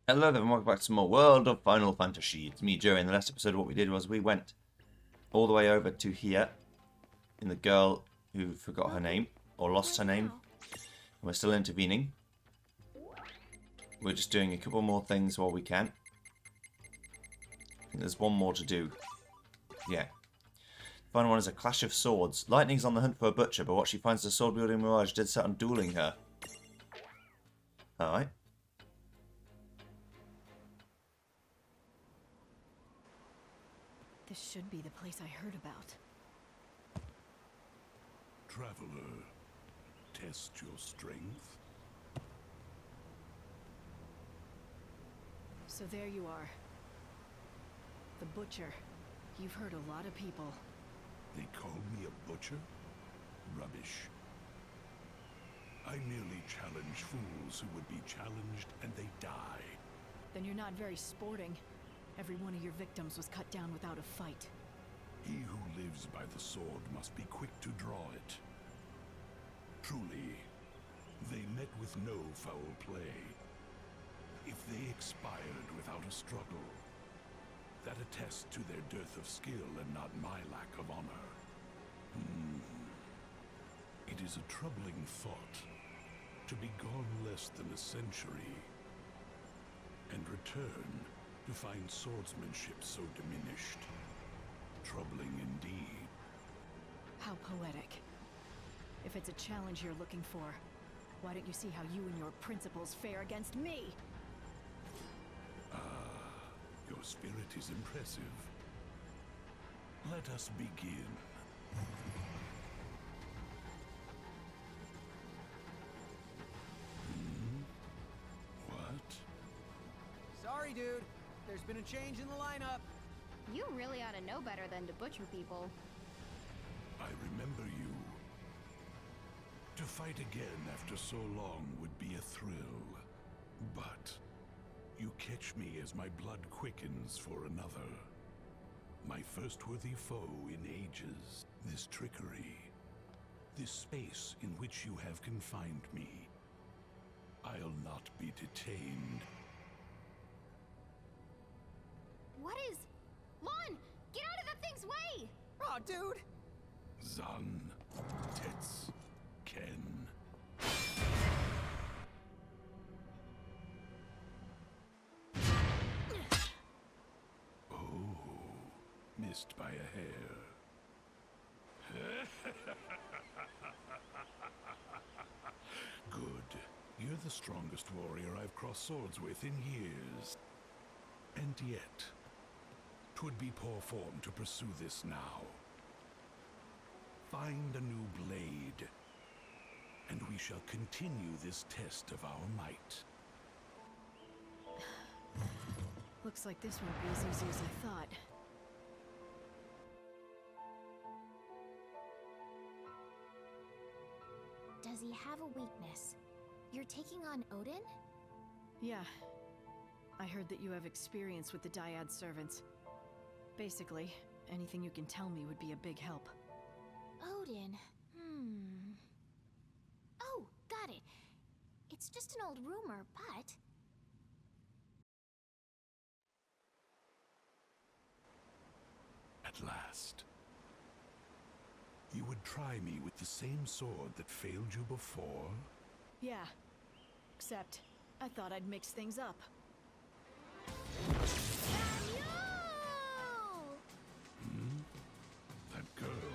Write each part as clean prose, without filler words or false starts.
Hello there, and welcome back to more World of Final Fantasy. It's me, Joey. In the last episode, what we did was we went all the way over to here in the girl who forgot her name, or lost her name. And we're still intervening. We're just doing a couple more things while we can. I think there's one more to do. Yeah. The final one is a clash of swords. Lightning's on the hunt for a butcher, but what she finds is a sword-wielding Mirage dead set on dueling her. Alright. This should be the place I heard about. Traveler, test your strength. So there you are. The Butcher. You've hurt a lot of people. They call me a butcher? Rubbish. I merely challenge fools who would be challenged and they die. Then you're not very sporting. Every one of your victims was cut down without a fight. He who lives by the sword must be quick to draw it. Truly, they met with no foul play. If they expired without a struggle, that attests to their dearth of skill and not my lack of honor. It is a troubling thought to be gone less than a century and return to find swordsmanship so diminished. Troubling indeed. How poetic. If it's a challenge you're looking for, why don't you see how you and your principles fare against me? Your spirit is impressive. Let us begin. What? Sorry, dude. There's been a change in the lineup. You really ought to know better than to butcher people. I remember you. To fight again after so long would be a thrill. But you catch me as my blood quickens for another. My first worthy foe in ages. This trickery. This space in which you have confined me. I'll not be detained. What is... Lon! Get out of that thing's way! Aw, dude! Zan, Tets, Ken. Oh, missed by a hair. Good. You're the strongest warrior I've crossed swords with in years. And yet, 'twould be poor form to pursue this now. Find a new blade, and we shall continue this test of our might. Looks like this won't be as easy as I thought. Does he have a weakness? You're taking on Odin? Yeah. I heard that you have experience with the Dyad servants. Basically, anything you can tell me would be a big help. Odin? Oh, got it. It's just an old rumor, but... At last. You would try me with the same sword that failed you before? Yeah. Except, I thought I'd mix things up. That girl.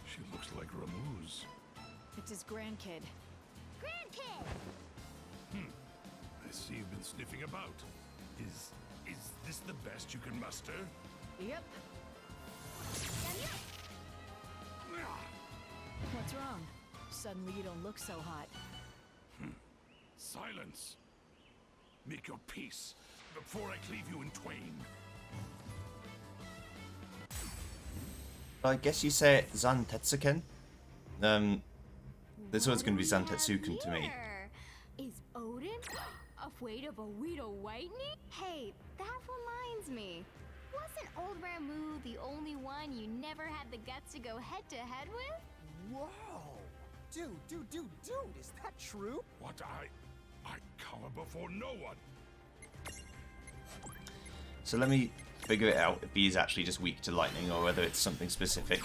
She looks like Ramuz. It's his grandkid. Grandkid! I see you've been sniffing about. Is this the best you can muster? Yep. What's wrong? Suddenly you don't look so hot. Silence! Make your peace before I cleave you in twain. I guess you say it Zan Tetsuken. This one's going to be Zan Tetsuken to me. Here. Is Odin afraid of a Weedle Whitening? Hey, that reminds me. Wasn't old Ramu the only one you never had the guts to go head-to-head with? Whoa! Dude, is that true? What I cower before no one. So let me figure it out if he is actually just weak to lightning or whether it's something specific.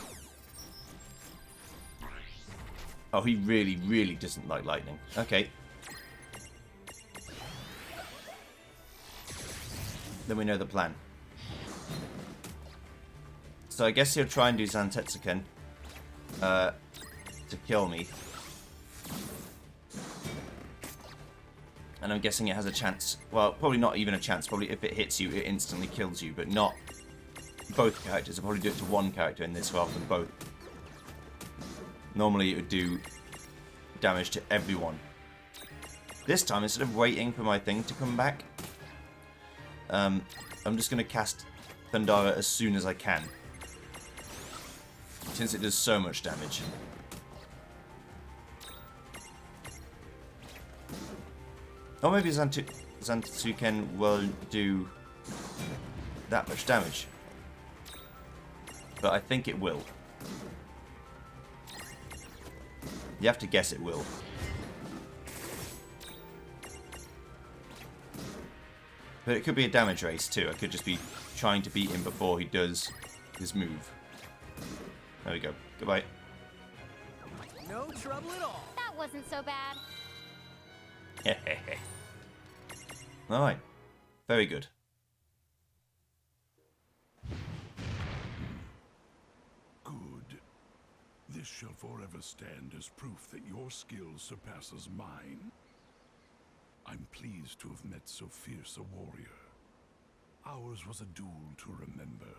Oh, he really, really doesn't like lightning. Okay. Then we know the plan. So I guess he'll try and do Zantetsuken to kill me. And I'm guessing it has a chance. Well, probably not even a chance. Probably if it hits you, it instantly kills you. But not both characters. I'll probably do it to one character in this rather than both. Normally it would do damage to everyone. This time, instead of waiting for my thing to come back, I'm just going to cast Thundara as soon as I can. Since it does so much damage. Or maybe Zantetsuken will do that much damage. But I think it will. You have to guess it will. But it could be a damage race too. I could just be trying to beat him before he does his move. There we go. Goodbye. No trouble at all. That wasn't so bad. Alright. Very good. Good. This shall forever stand as proof that your skill surpasses mine. I'm pleased to have met so fierce a warrior. Ours was a duel to remember.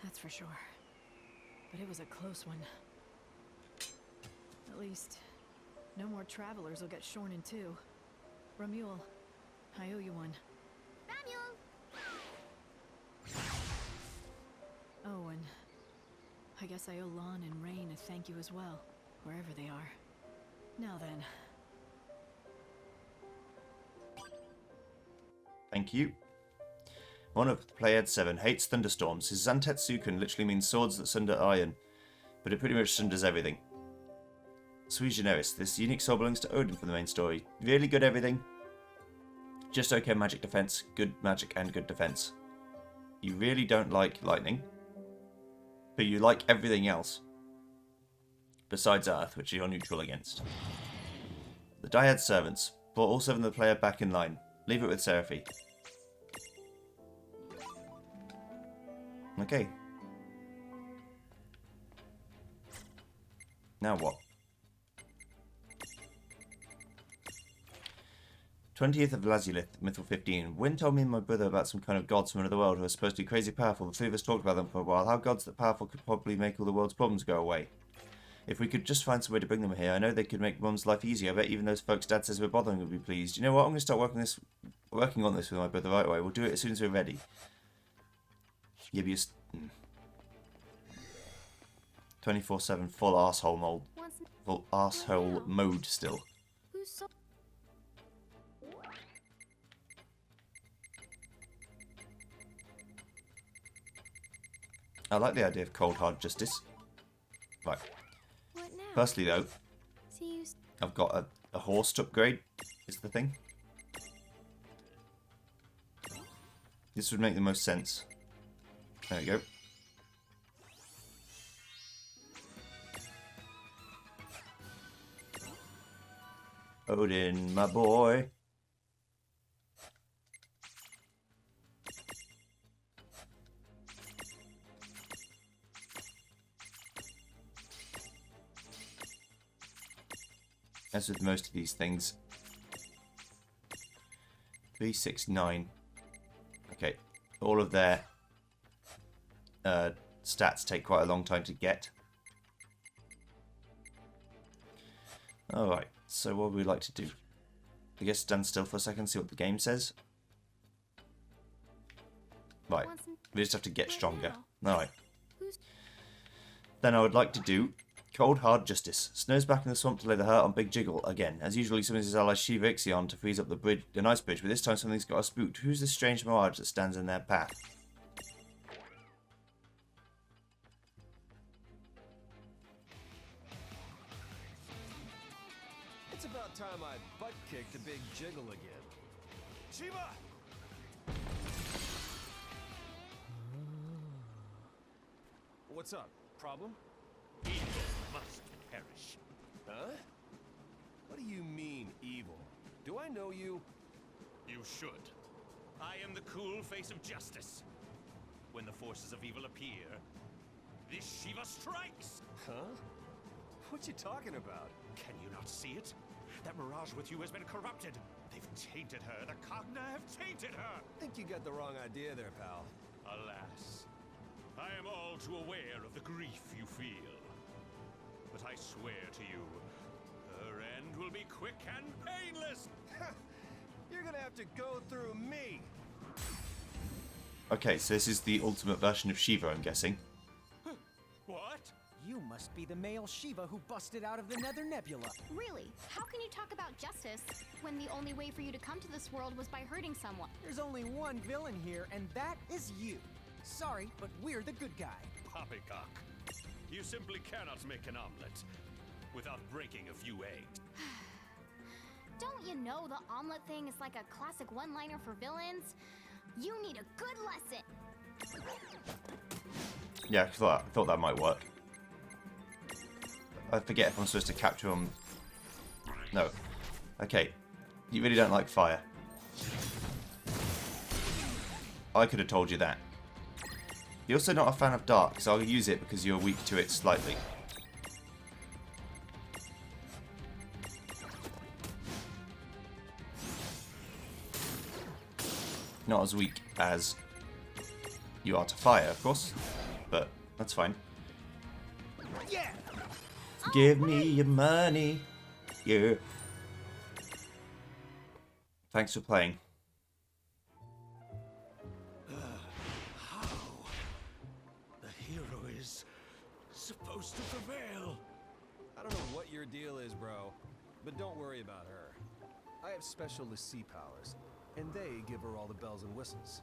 That's for sure. But it was a close one. At least, no more travelers will get shorn in two. Ramule, I owe you one. Ramule! Oh, and I guess I owe Lon and Rain a thank you as well, wherever they are. Now then. Thank you. One of Pleiad 7 hates thunderstorms. His Zantetsuken literally means swords that sunder iron, but it pretty much sunders everything. Sui generis. This unique sword belongs to Odin from the main story. Really good everything. Just okay magic defense, good magic and good defense. You really don't like lightning, but you like everything else. Besides Earth, which you're neutral against. The Dyad Servants. Brought all 7 of the player back in line. Leave it with Seraphi. Okay. Now what? 20th of Lazulith, Mythal 15. Wynn told me and my brother about some kind of gods from another world who are supposed to be crazy powerful. The three of us talked about them for a while. How gods that powerful could probably make all the world's problems go away. If we could just find some way to bring them here, I know they could make Mum's life easier. I bet even those folks Dad says we're bothering would be pleased. You know what? I'm going to start working on this with my brother right away. We'll do it as soon as we're ready. Give you 24/7 full arsehole mode. Full arsehole mode still. Who's so... I like the idea of cold hard justice. Right. What now? Firstly though, See you... I've got a horse to upgrade, is the thing. This would make the most sense. There we go. Odin, my boy. As with most of these things. 3, 6, 9. Okay, all of their stats take quite a long time to get. Alright, so what would we like to do? I guess stand still for a second, see what the game says. Right, we just have to get stronger. Alright. Then I would like to do Cold Hard Justice. Snow's back in the swamp to lay the hurt on Big Jiggle again. As usual, he summons his ally Shiva Ixion to freeze up the ice bridge, but this time something's got us spooked. Who's this strange mirage that stands in their path? It's about time I butt-kicked the big jiggle again. Shiva! What's up? Problem? Evil must perish. Huh? What do you mean, evil? Do I know you? You should. I am the cool face of justice. When the forces of evil appear, this Shiva strikes! Huh? What you talking about? Can you not see it? That mirage with you has been corrupted. They've tainted her. The Cogna have tainted her! Think you got the wrong idea there, pal. Alas, I am all too aware of the grief you feel. But I swear to you, her end will be quick and painless! You're gonna have to go through me! Okay, so this is the ultimate version of Shiva, I'm guessing. What? You must be the male Shiva who busted out of the Nether Nebula. Really? How can you talk about justice when the only way for you to come to this world was by hurting someone? There's only one villain here, and that is you. Sorry, but we're the good guy. Poppycock. You simply cannot make an omelet without breaking a few eggs. Don't you know the omelet thing is like a classic one-liner for villains? You need a good lesson. Yeah, I thought that might work. I forget if I'm supposed to capture him. No. Okay. You really don't like fire. I could have told you that. You're also not a fan of dark, so I'll use it because you're weak to it slightly. Not as weak as you are to fire, of course, but that's fine. Yeah! Give me your money, yeah. Thanks for playing. How? The hero is supposed to prevail. I don't know what your deal is, bro, but don't worry about her. I have special Lassie powers, and they give her all the bells and whistles.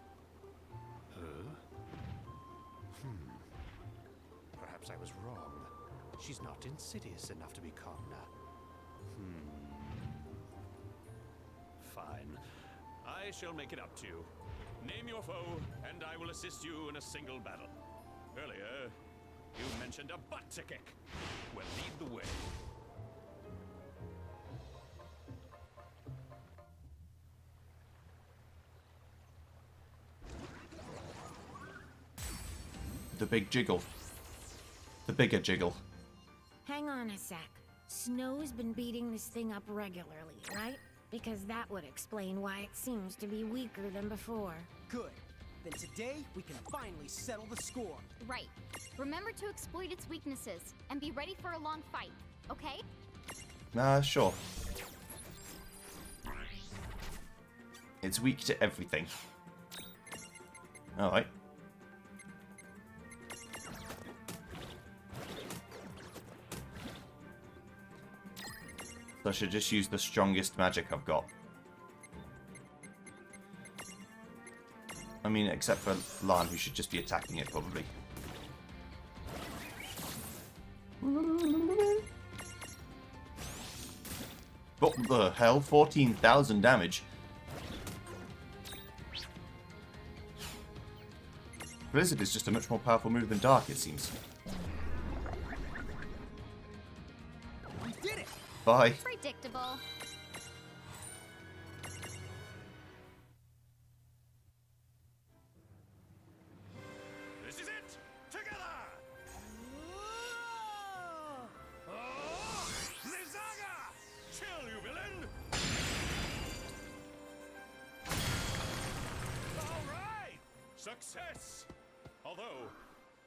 Perhaps I was wrong. She's not insidious enough to be Cogna. Fine. I shall make it up to you. Name your foe, and I will assist you in a single battle. Earlier, you mentioned a butt to kick. Well, lead the way. The big jiggle. The bigger jiggle. Hang on a sec. Snow's been beating this thing up regularly, right? Because that would explain why it seems to be weaker than before. Good. Then today, we can finally settle the score. Right. Remember to exploit its weaknesses and be ready for a long fight, okay? Sure. It's weak to everything. Alright. So I should just use the strongest magic I've got. I mean, except for Lan, who should just be attacking it, probably. What the hell? 14,000 damage. Blizzard is just a much more powerful move than Dark, it seems. We did it! Predictable. Bye. This is it! Together! Lizaga! Chill, you villain! All right! Success! Although,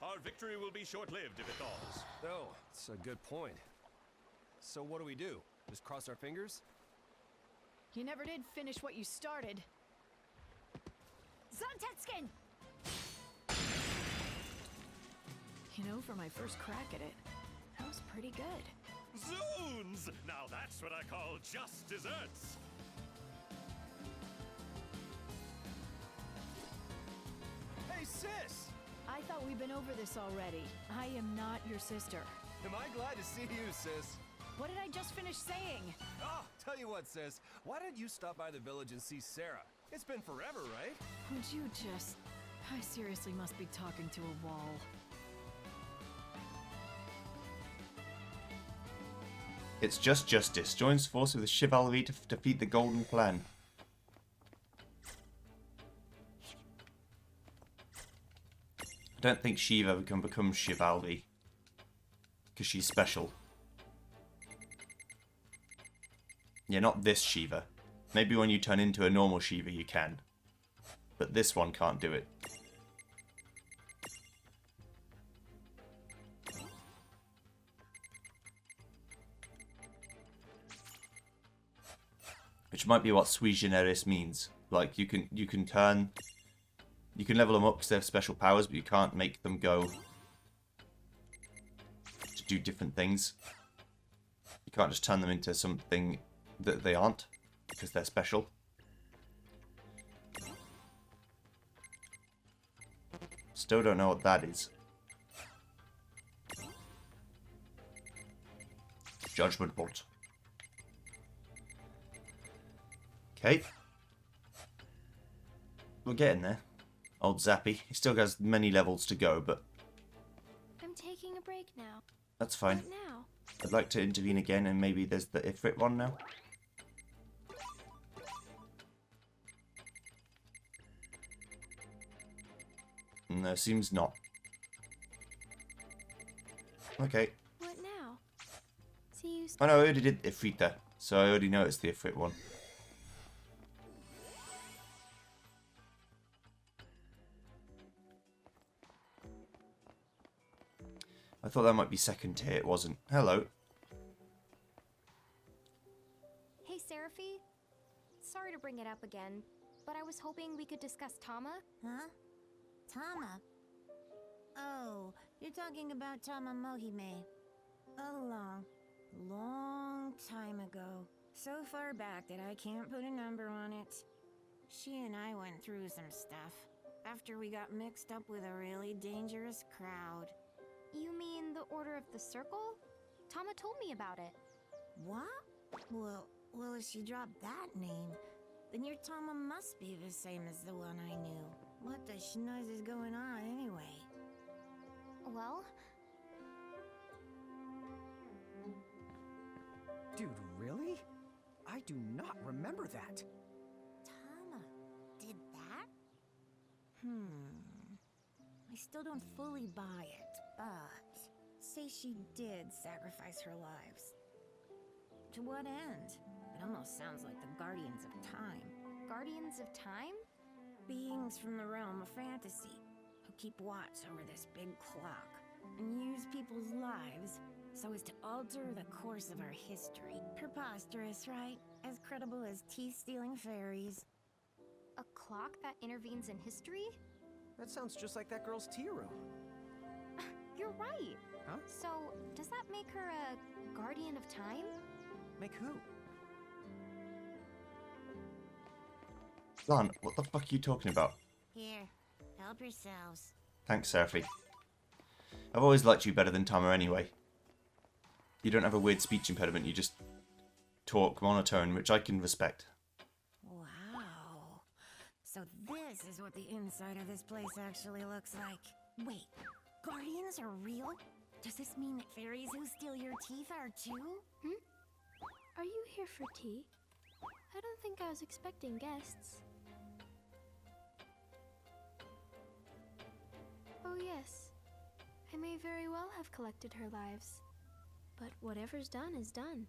our victory will be short-lived if it thaws. Oh, that's a good point. So what do? Just cross our fingers? You never did finish what you started. Zontetskin! You know, for my first crack at it, that was pretty good. Zoons! Now that's what I call just desserts! Hey, sis! I thought we'd been over this already. I am not your sister. Am I glad to see you, sis? What did I just finish saying? Oh, tell you what, sis. Why don't you stop by the village and see Sarah? It's been forever, right? Would you just... I seriously must be talking to a wall. It's just justice. Joins forces with the chivalry to defeat the Golden Plan. I don't think Shiva can become chivalry. Because she's special. Yeah, not this Shiva. Maybe when you turn into a normal Shiva you can. But this one can't do it. Which might be what sui generis means. Like you can level them up because they have special powers, but you can't make them go to do different things. You can't just turn them into something that they aren't because they're special. Still don't know what that is. Judgment Bolt. Okay. We're getting there. Old Zappy. He still has many levels to go, but I'm taking a break now. that's fine. What now? I'd like to intervene again, and maybe there's the Ifrit one now. No, seems not. Okay. What now? See you. Oh no, I already did Ifrita, so I already know it's the Ifrit one. I thought that might be second tier, it wasn't. Hello. Hey, Seraphy. Sorry to bring it up again, but I was hoping we could discuss Tama. Huh? Tama? Oh, you're talking about Tama Mohime. A long time ago. So far back that I can't put a number on it. She and I went through some stuff after we got mixed up with a really dangerous crowd. You mean the Order of the Circle? Tama told me about it. What? Well, if she dropped that name, then your Tama must be the same as the one I knew. What the schnoz is going on anyway? Well, Dude, really? I do not remember that. Tama did that? I still don't fully buy it, but say she did sacrifice her lives. To what end? It almost sounds like the Guardians of Time. Guardians of Time? Beings from the realm of fantasy who keep watch over this big clock and use people's lives so as to alter the course of our history. Preposterous, right? As credible as teeth-stealing fairies. A clock that intervenes in history? That sounds just like that girl's tea room. You're right. Huh? So, does that make her a Guardian of Time? Make who? Lan, what the fuck are you talking about? Here, help yourselves. Thanks, Seraphy. I've always liked you better than Tama anyway. You don't have a weird speech impediment, you just talk monotone, which I can respect. Wow. So this is what the inside of this place actually looks like. Wait, Guardians are real? Does this mean that fairies who steal your teeth are too? Are you here for tea? I don't think I was expecting guests. Oh yes, I may very well have collected her lives. But whatever's done is done.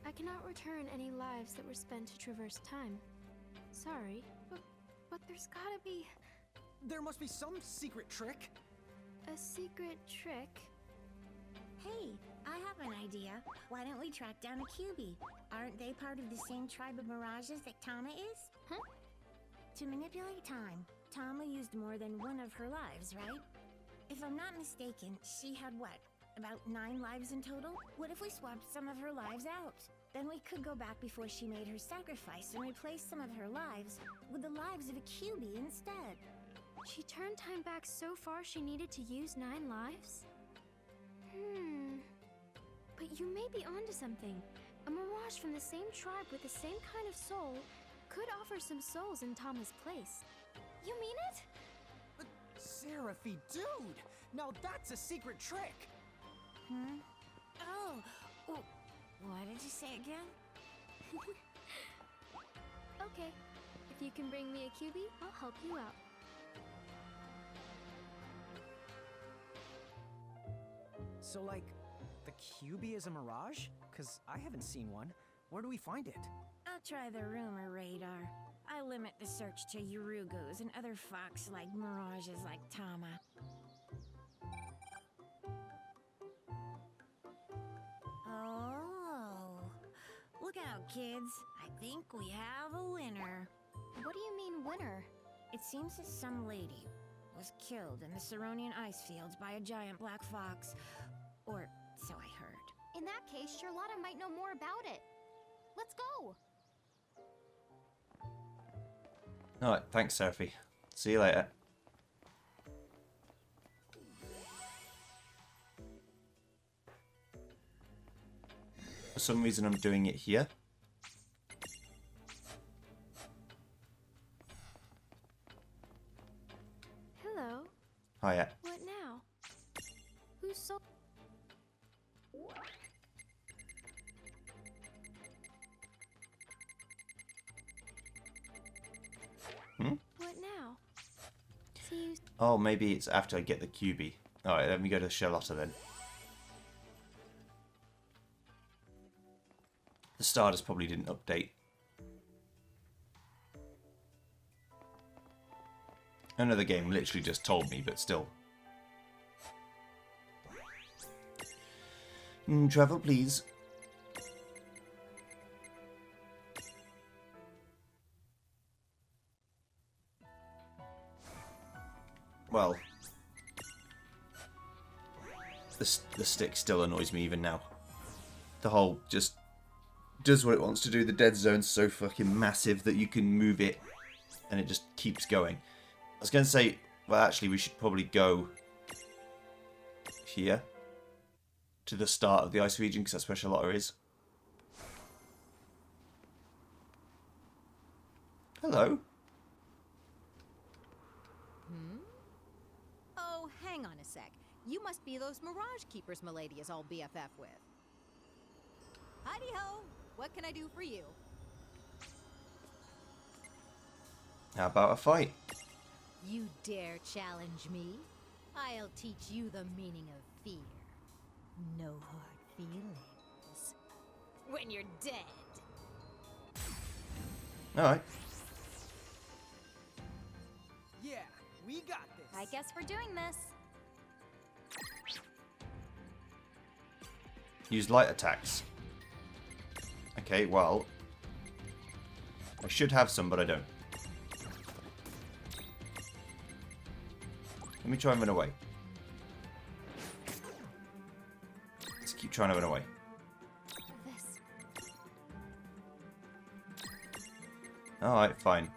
I cannot return any lives that were spent to traverse time. Sorry, but there's gotta be... There must be some secret trick. a secret trick? Hey, I have an idea. Why don't we track down a QB? Aren't they part of the same tribe of mirages that Tama is? Huh? To manipulate time, Tama used more than one of her lives, right? If I'm not mistaken, she had what? About 9 lives in total? What if we swapped some of her lives out? Then we could go back before she made her sacrifice and replace some of her lives with the lives of a QB instead. She turned time back so far she needed to use 9 lives? But you may be onto something. A mirage from the same tribe with the same kind of soul could offer some souls in Tama's place. You mean it? But Seraphy, dude! Now that's a secret trick! Oh, what did you say again? Okay. If you can bring me a QB, I'll help you out. So, like, the QB is a mirage? Cause I haven't seen one. Where do we find it? I'll try the rumor radar. I limit the search to Urugos and other fox-like mirages like Tama. Oh. Look out, kids. I think we have a winner. What do you mean, winner? It seems that some lady was killed in the Ceronian ice fields by a giant black fox. Or so I heard. In that case, Charlotta might know more about it. Let's go! Alright, thanks, Seraphy. See you later. For some reason, I'm doing it here. Hello. Hiya. What now? Who's so... What now? See you... Oh, maybe it's after I get the QB. Alright, let me go to Charlotta then. The starters probably didn't update. I know the game literally just told me, but still. Travel, please. Well, the stick still annoys me even now. The whole just does what it wants to do. The dead zone's so fucking massive that you can move it and it just keeps going. I was going to say, well, actually, we should probably go here to the start of the ice region because that's where Charlotta is. Hello. Oh, hang on a sec. You must be those Mirage Keepers Milady is all BFF with. Howdy-ho! What can I do for you? How about a fight? You dare challenge me? I'll teach you the meaning of fear. No hard feelings. When you're dead. Alright. Yeah, we got this! I guess we're doing this. Use light attacks. Okay, well, I should have some, but I don't. Let me try and run away. Let's keep trying to run away. This. Alright, fine.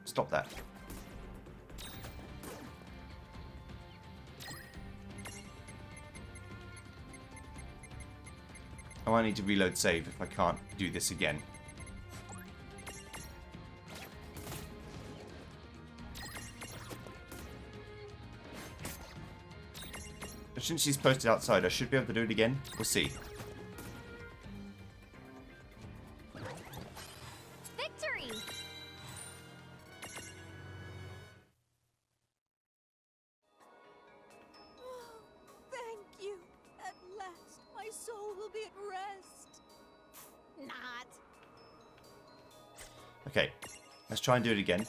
Stop that. Oh, I need to reload save if I can't do this again. But since she's posted outside, I should be able to do it again. We'll see. Victory! Thank you. At last, my soul will be at rest. Not. Okay, let's try and do it again.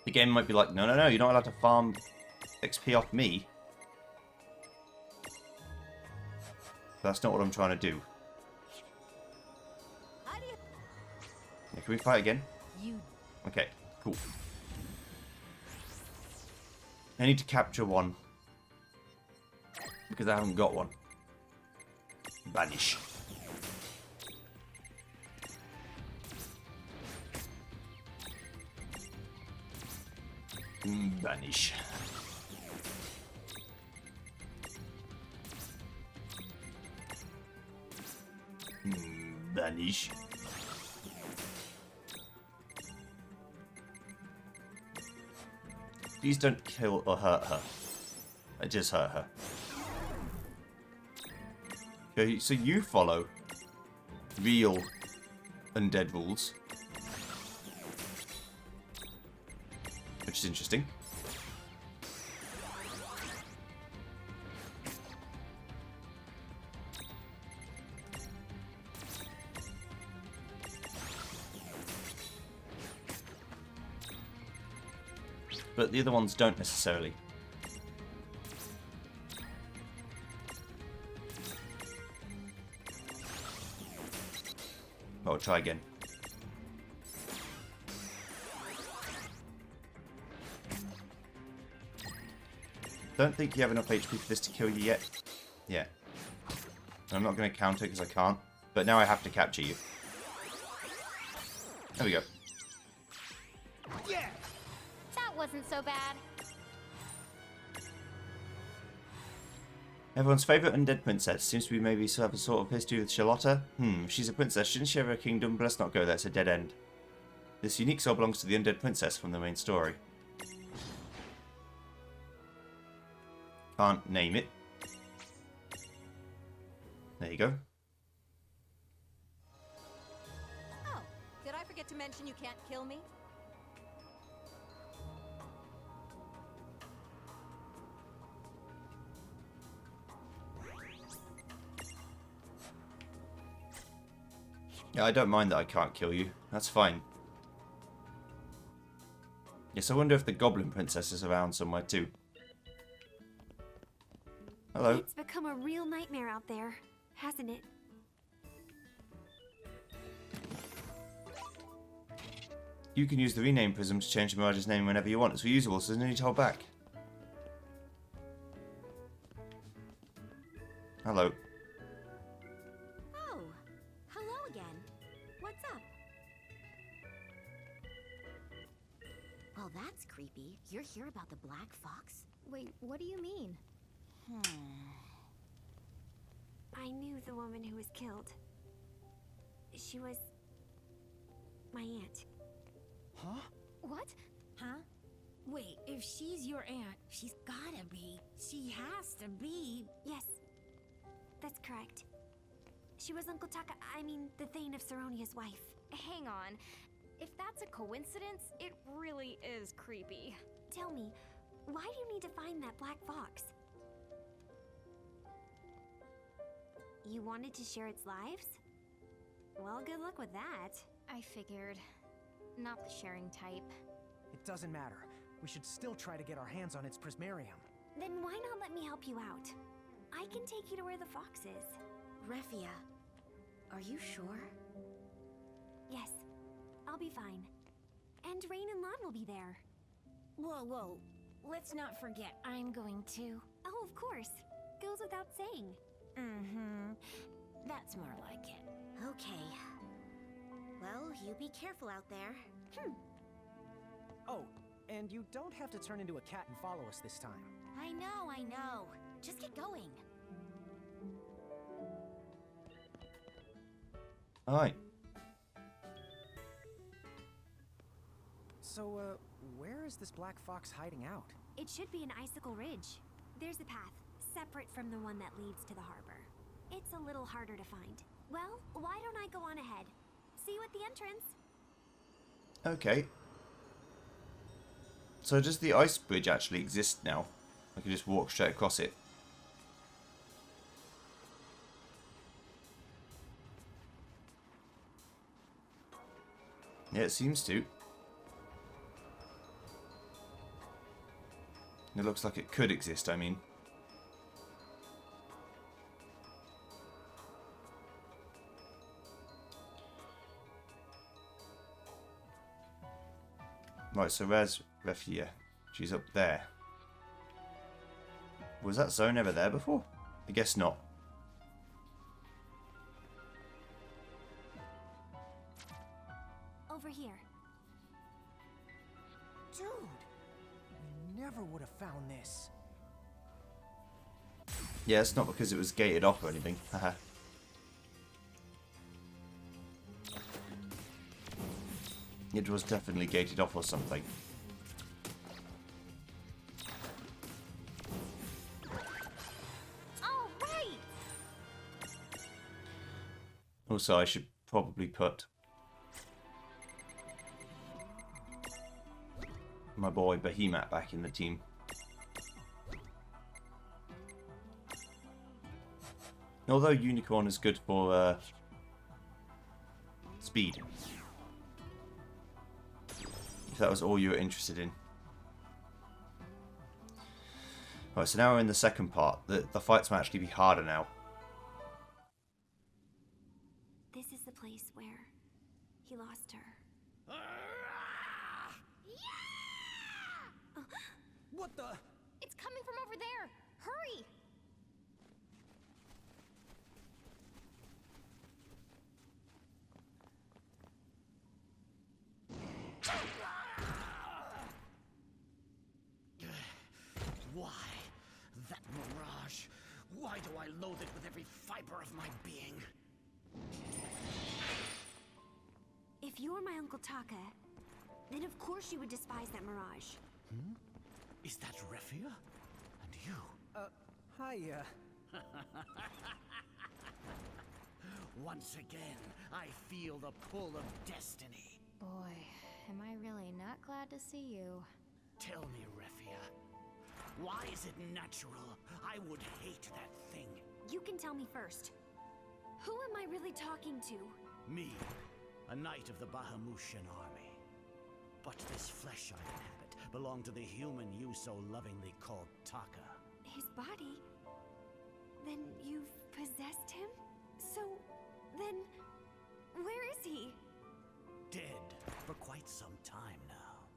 The game might be like, no, no, no, you're not allowed to farm XP off me. But that's not what I'm trying to do. How do you... Yeah, can we fight again? You Okay, cool. I need to capture one. Because I haven't got one. Banish. Banish. Banish. Please don't kill or hurt her. I just hurt her. Okay, so you follow real undead rules. Which is interesting. But the other ones don't necessarily. I'll try again. Don't think you have enough HP for this to kill you yet. Yeah. I'm not going to counter because I can't. But now I have to capture you. There we go. Yeah! That wasn't so bad. Everyone's favourite undead princess seems to be maybe have a sort of history with Charlotta. If she's a princess, shouldn't she have a kingdom? But let's not go there, it's a dead end. This unique soul belongs to the undead princess from the main story. Can't name it. There you go. Oh, did I forget to mention you can't kill me? Yeah, I don't mind that I can't kill you. That's fine. Yes, I wonder if the Goblin Princess is around somewhere too. Hello. It's become a real nightmare out there, hasn't it? You can use the rename prism to change Mirage's name whenever you want. It's reusable, so there's no need to hold back. Hello. Oh, hello again. What's up? Well, that's creepy. You're here about the Black Fox? Wait, what do you mean? I knew the woman who was killed. She was my aunt. Huh? What? Huh? Wait, if she's your aunt, she's gotta be. She has to be. Yes, that's correct. She was Uncle Taka, the Thane of Saronia's wife. Hang on. If that's a coincidence, it really is creepy. Tell me, why do you need to find that black fox? You wanted to share its lives? Well, good luck with that. I figured. Not the sharing type. It doesn't matter. We should still try to get our hands on its prismarium. Then why not let me help you out? I can take you to where the fox is. Refia, are you sure? Yes, I'll be fine. And Rain and Lon will be there. Whoa. Let's not forget I'm going to. Oh, of course. Goes without saying. That's more like it. Okay. Well, you be careful out there. Oh, and you don't have to turn into a cat and follow us this time. I know. Just get going. Alright. So, where is this black fox hiding out? It should be an Icicle Ridge. There's a path, separate from the one that leads to the harbor. It's a little harder to find. Well, why don't I go on ahead? See you at the entrance. Okay. So does the ice bridge actually exist now? I can just walk straight across it. Yeah, it seems to. It looks like it could exist, I mean. Right, so where's Refia? She's up there. Was that zone ever there before? I guess not. Over here. Dude, never would have found this. Yeah, it's not because it was gated off or anything. Haha. It was definitely gated off or something. Oh, right! Also, I should probably put my boy Behemoth back in the team. Although Unicorn is good for speed. If that was all you were interested in. Right, so now we're in the second part. The fights might actually be harder now. This is the place where he lost her. What the? It's coming from over there! Hurry! Why? That mirage. Why do I loathe it with every fiber of my being? If you were my Uncle Taka, then of course you would despise that mirage. Hmm? Is that Refia? And you? Hi, Once again, I feel the pull of destiny. Boy, am I really not glad to see you. Tell me, Refia, why is it natural? I would hate that thing. You can tell me first. Who am I really talking to? Me, a knight of the Bahamutian army. But this flesh I inhabit belonged to the human you so lovingly called Taka. His body? Then you've possessed him? So, then, where is he? Dead for quite some time now.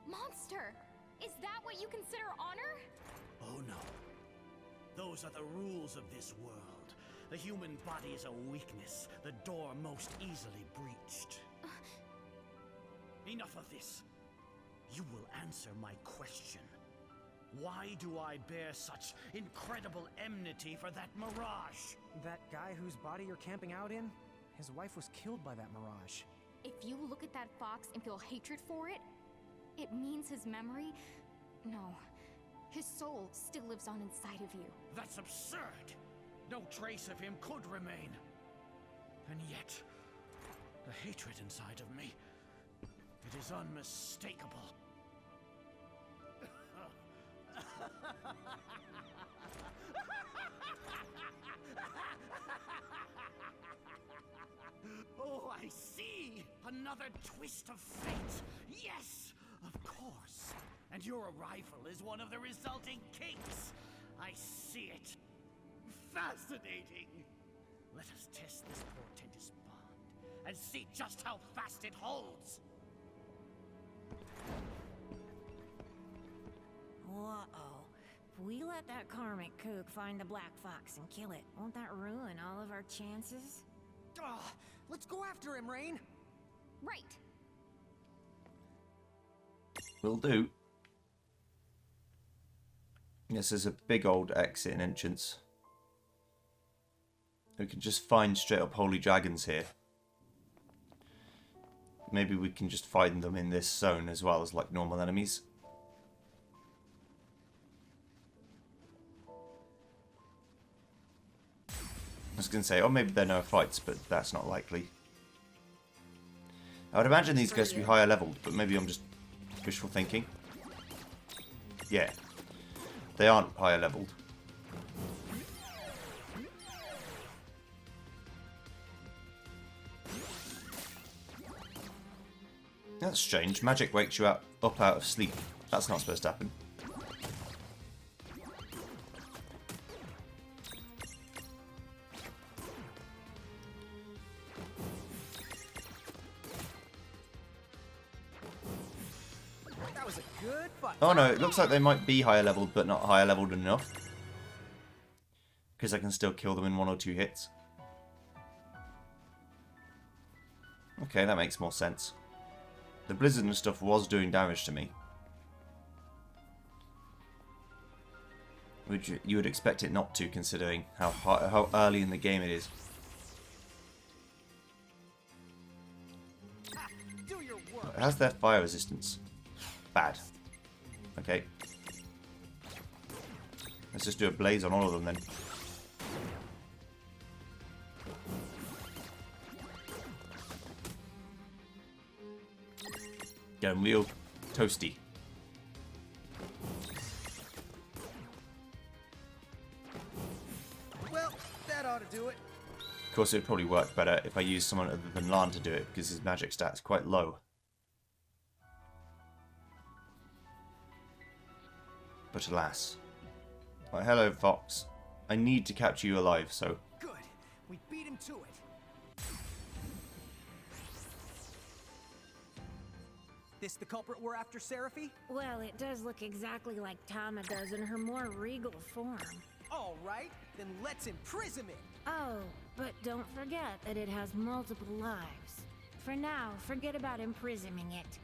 Monster! Is that what you consider honor? Oh no. Those are the rules of this world. The human body is a weakness, the door most easily breached. Enough of this. You will answer my question. Why do I bear such incredible enmity for that mirage? That guy whose body you're camping out in? His wife was killed by that mirage. If you look at that fox and feel hatred for it, it means his memory... No. His soul still lives on inside of you. That's absurd! No trace of him could remain. And yet, the hatred inside of me, it is unmistakable. Oh, I see! Another twist of fate! Yes! Of course! And your arrival is one of the resulting kinks! I see it! Fascinating! Let us test this portentous bond and see just how fast it holds! Uh-oh. If we let that karmic kook find the black fox and kill it, won't that ruin all of our chances? Let's go after him, Rain! Right! Will do. This is a big old exit and entrance. We can just find straight up holy dragons here. Maybe we can just find them in this zone as well as like normal enemies. I was going to say, oh, maybe they're no fights, but that's not likely. I would imagine these guys to be higher leveled, but maybe I'm just wishful thinking. Yeah, they aren't higher leveled. That's strange. Magic wakes you up out of sleep. That's not supposed to happen. That was a good fight. Oh no, it looks like they might be higher leveled, but not higher leveled enough. Because I can still kill them in 1 or 2 hits. Okay, that makes more sense. The blizzard and stuff was doing damage to me. Which you would expect it not to, considering how early in the game it is. Do your work. How's their fire resistance? Bad. Okay. Let's just do a blaze on all of them then. Get them real toasty. Well, that ought to do it. Of course, it would probably work better if I used someone other than Lan to do it, because his magic stat is quite low. But alas. Right, hello, Fox. I need to capture you alive, so... Good. We beat him to it. This the culprit we're after, Seraphy? Well, it does look exactly like Tama does in her more regal form. All right, then let's imprison it. Oh, but don't forget that it has multiple lives. For now, forget about imprisoning it.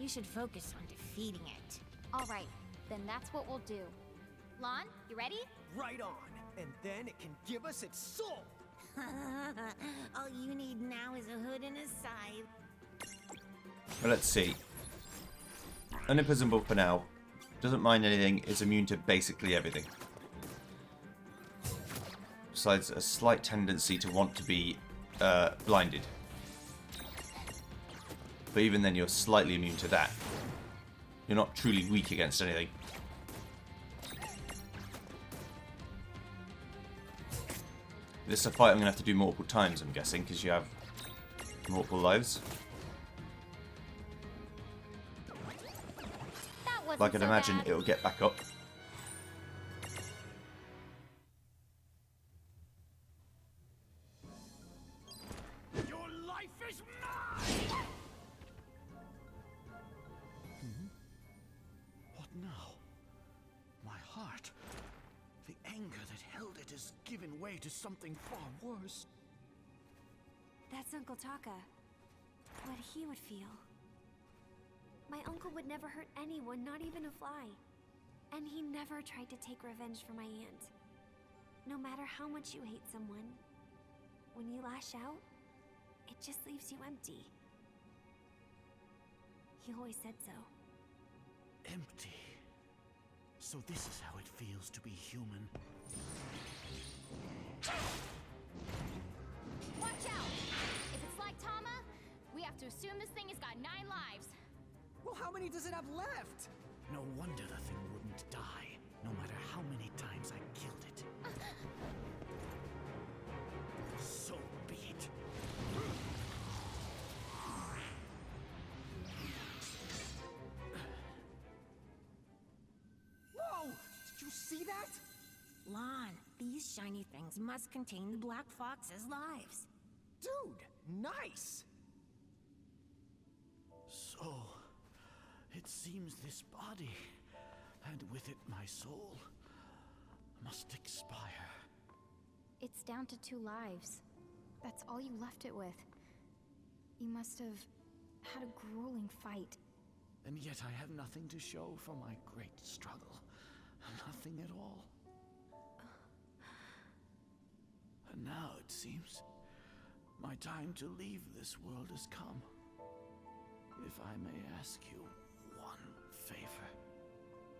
You should focus on defeating it. All right, then that's what we'll do. Lan, you ready? Right on. And then it can give us its soul. All you need now is a hood and a scythe. Well, let's see. Unimprisonable for now. Doesn't mind anything. Is immune to basically everything. Besides a slight tendency to want to be blinded. But even then, you're slightly immune to that. You're not truly weak against anything. This is a fight I'm going to have to do multiple times, I'm guessing, because you have multiple lives. I can imagine it'll get back up. Your life is mine! What now? My heart. The anger that held it has given way to something far worse. That's Uncle Taka. What he would feel. My uncle would never hurt anyone, not even a fly. And he never tried to take revenge for my aunt. No matter how much you hate someone, when you lash out, it just leaves you empty. He always said so. Empty. So this is how it feels to be human. Watch out! If it's like Tama, we have to assume this thing has got 9 lives. Well, how many does it have left? No wonder the thing wouldn't die, no matter how many times I killed it. So be it. Whoa! Did you see that? Lan, these shiny things must contain the Black Fox's lives. Dude, nice! So, it seems this body, and with it my soul, must expire. It's down to 2 lives. That's all you left it with. You must have had a grueling fight. And yet I have nothing to show for my great struggle. Nothing at all. And now it seems my time to leave this world has come. If I may ask you one favor.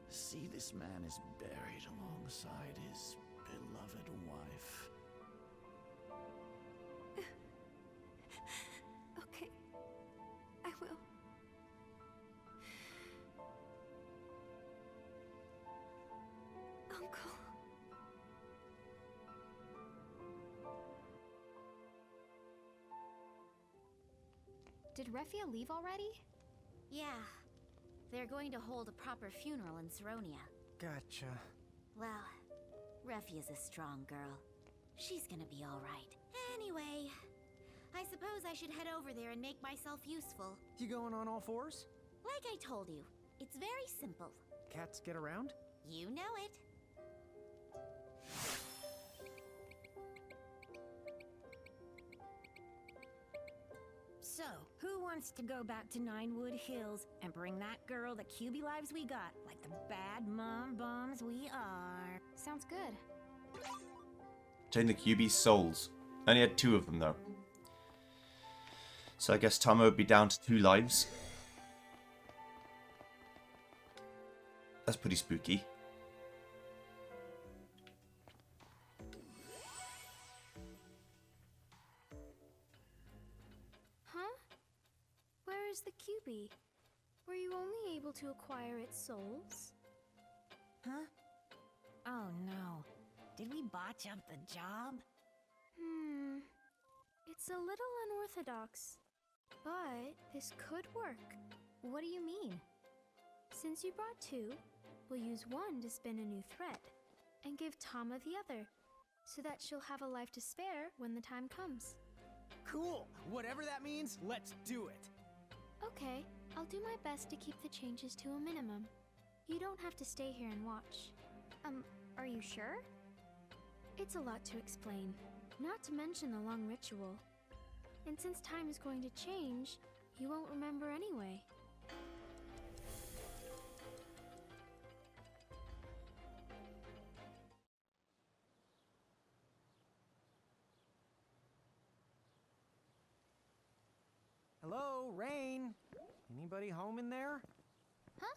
See, this man is buried alongside his beloved wife. Okay. I will. Uncle. Did Refia leave already? Yeah. They're going to hold a proper funeral in Saronia. Gotcha. Well, Refia's a strong girl. She's gonna be alright. Anyway, I suppose I should head over there and make myself useful. You going on all fours? Like I told you, it's very simple. Cats get around? You know it. So, who wants to go back to Ninewood Hills and bring that girl the QB lives we got, like the bad mom bombs we are? Sounds good. Obtain the QB's souls. Only had 2 of them though. So I guess Tama would be down to 2 lives. That's pretty spooky. Huh? Where is the QB? Were you only able to acquire its souls? Huh? Oh no. Did we botch up the job? It's a little unorthodox, but this could work. What do you mean? Since you brought 2, we'll use 1 to spin a new thread, and give Tama the other, so that she'll have a life to spare when the time comes. Cool! Whatever that means, let's do it! Okay, I'll do my best to keep the changes to a minimum. You don't have to stay here and watch. Are you sure? It's a lot to explain, not to mention the long ritual. And since time is going to change, you won't remember anyway. Hello, Rain? Anybody home in there? Huh?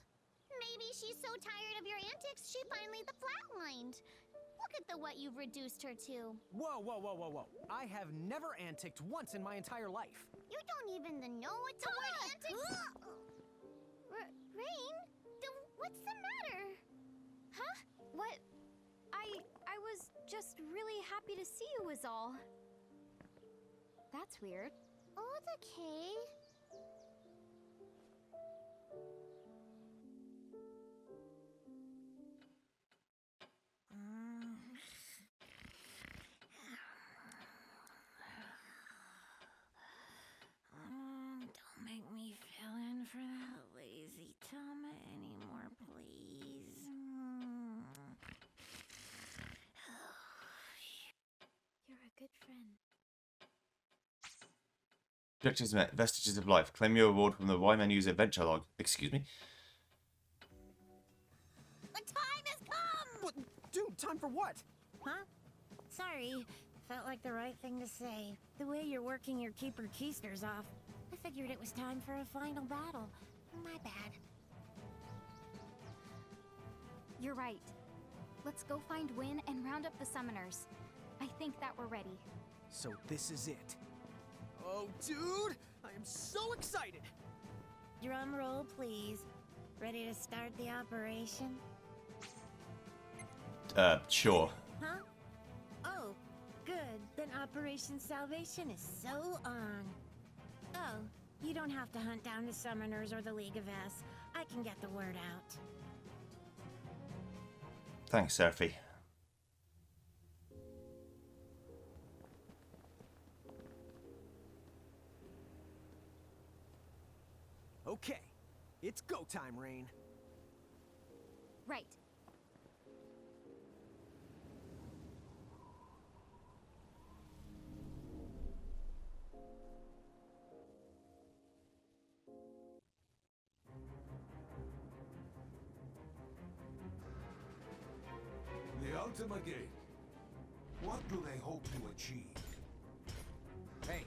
Maybe she's so tired of your antics, she finally flatlined. Look at the what you've reduced her to. Whoa, whoa, whoa, whoa, whoa. I have never anticked once in my entire life. You don't even know what to word antics. Rain? What's the matter? Huh? What? I was just really happy to see you was all. That's weird. Oh, it's okay. Don't make me fill in for that lazy Tama anymore, please. You're a good friend. Objectives met. Vestiges of life. Claim your reward from the Y-Menu's adventure log. Excuse me? The time has come! What? Dude, time for what? Huh? Sorry. Felt like the right thing to say. The way you're working your Keeper Keisters off, I figured it was time for a final battle. My bad. You're right. Let's go find Wynn and round up the summoners. I think that we're ready. So this is it. Oh, dude! I am so excited! Drum roll, please. Ready to start the operation? Sure. Huh? Oh, good. Then Operation Salvation is so on. Oh, you don't have to hunt down the Summoners or the League of S. I can get the word out. Thanks, Seraphy. Okay, it's go time, Rain. Right. The Ultima Gate. What do they hope to achieve? Hey.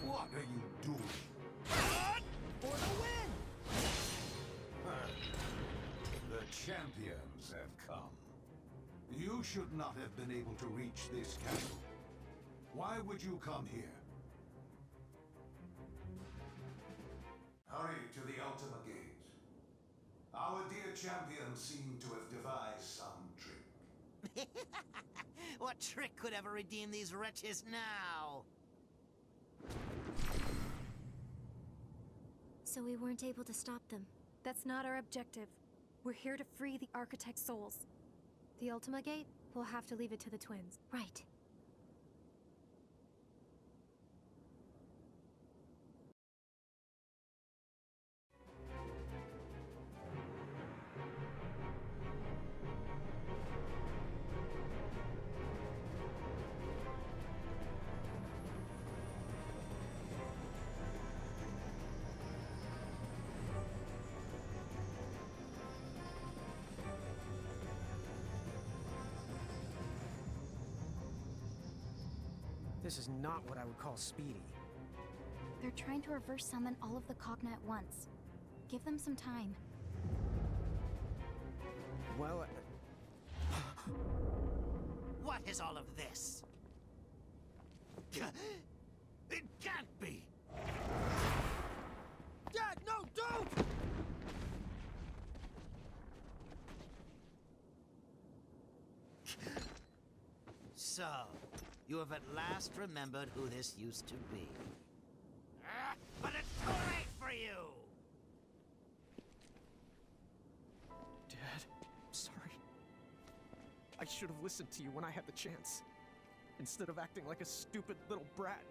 What are you doing? For the win! The champions have come. You should not have been able to reach this castle. Why would you come here? Hurry to the Ultima Gate. Our dear champions seem to have devised some trick. What trick could ever redeem these wretches now? So we weren't able to stop them. That's not our objective. We're here to free the Architect's souls. The Ultima Gate, we'll have to leave it to the twins. Right. This is not what I would call speedy. They're trying to reverse summon all of the Kogna at once. Give them some time. Well, What is all of this? It can't be! Dad, no, don't! So, you have at last remembered who this used to be. But it's too late for you! Dad, I'm sorry. I should have listened to you when I had the chance, instead of acting like a stupid little brat.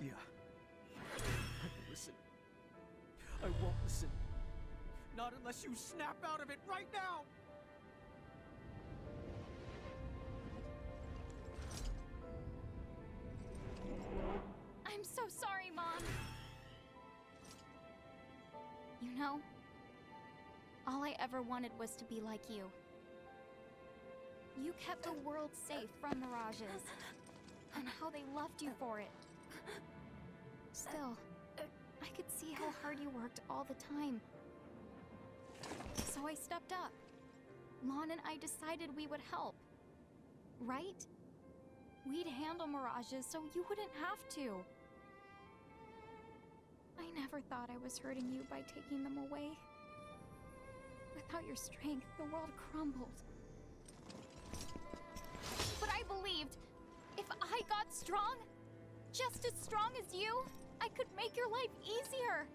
Yeah. I will listen. I won't listen. Not unless you snap out of it right now! I'm so sorry, Mom. You know, all I ever wanted was to be like you. You kept the world safe from mirages, and how they loved you for it. Still, I could see how hard you worked all the time. So I stepped up. Lon and I decided we would help. Right? We'd handle mirages so you wouldn't have to. I never thought I was hurting you by taking them away. Without your strength, the world crumbled. But I believed if I got strong, just as strong as you, I could make your life easier.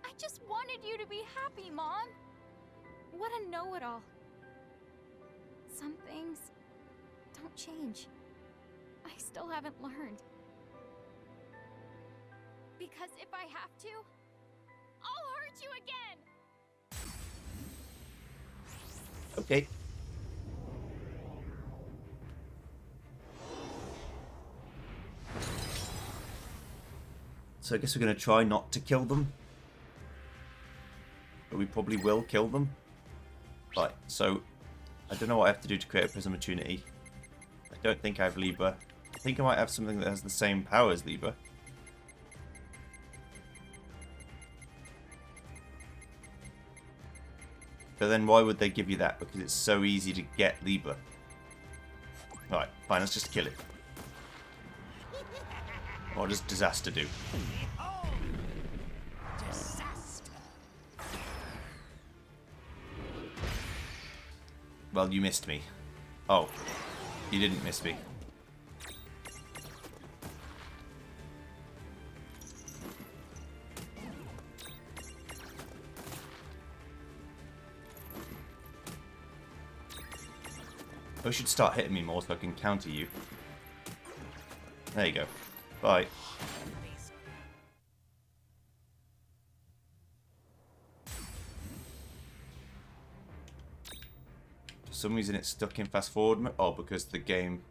I just wanted you to be happy, Mom. What a know-it-all. Some things don't change. I still haven't learned. Because if I have to, I'll hurt you again! Okay. So I guess we're going to try not to kill them. But we probably will kill them. Right, so I don't know what I have to do to create a Prism of Tunity. I don't think I have Libra. I think I might have something that has the same power as Libra. But then why would they give you that? Because it's so easy to get Libra. Right, fine, let's just kill it. What does Disaster do? Disaster! Well, you missed me. Oh, you didn't miss me. I should start hitting me more so I can counter you. There you go. Bye. For some reason it's stuck in fast forward mode. Oh, because the game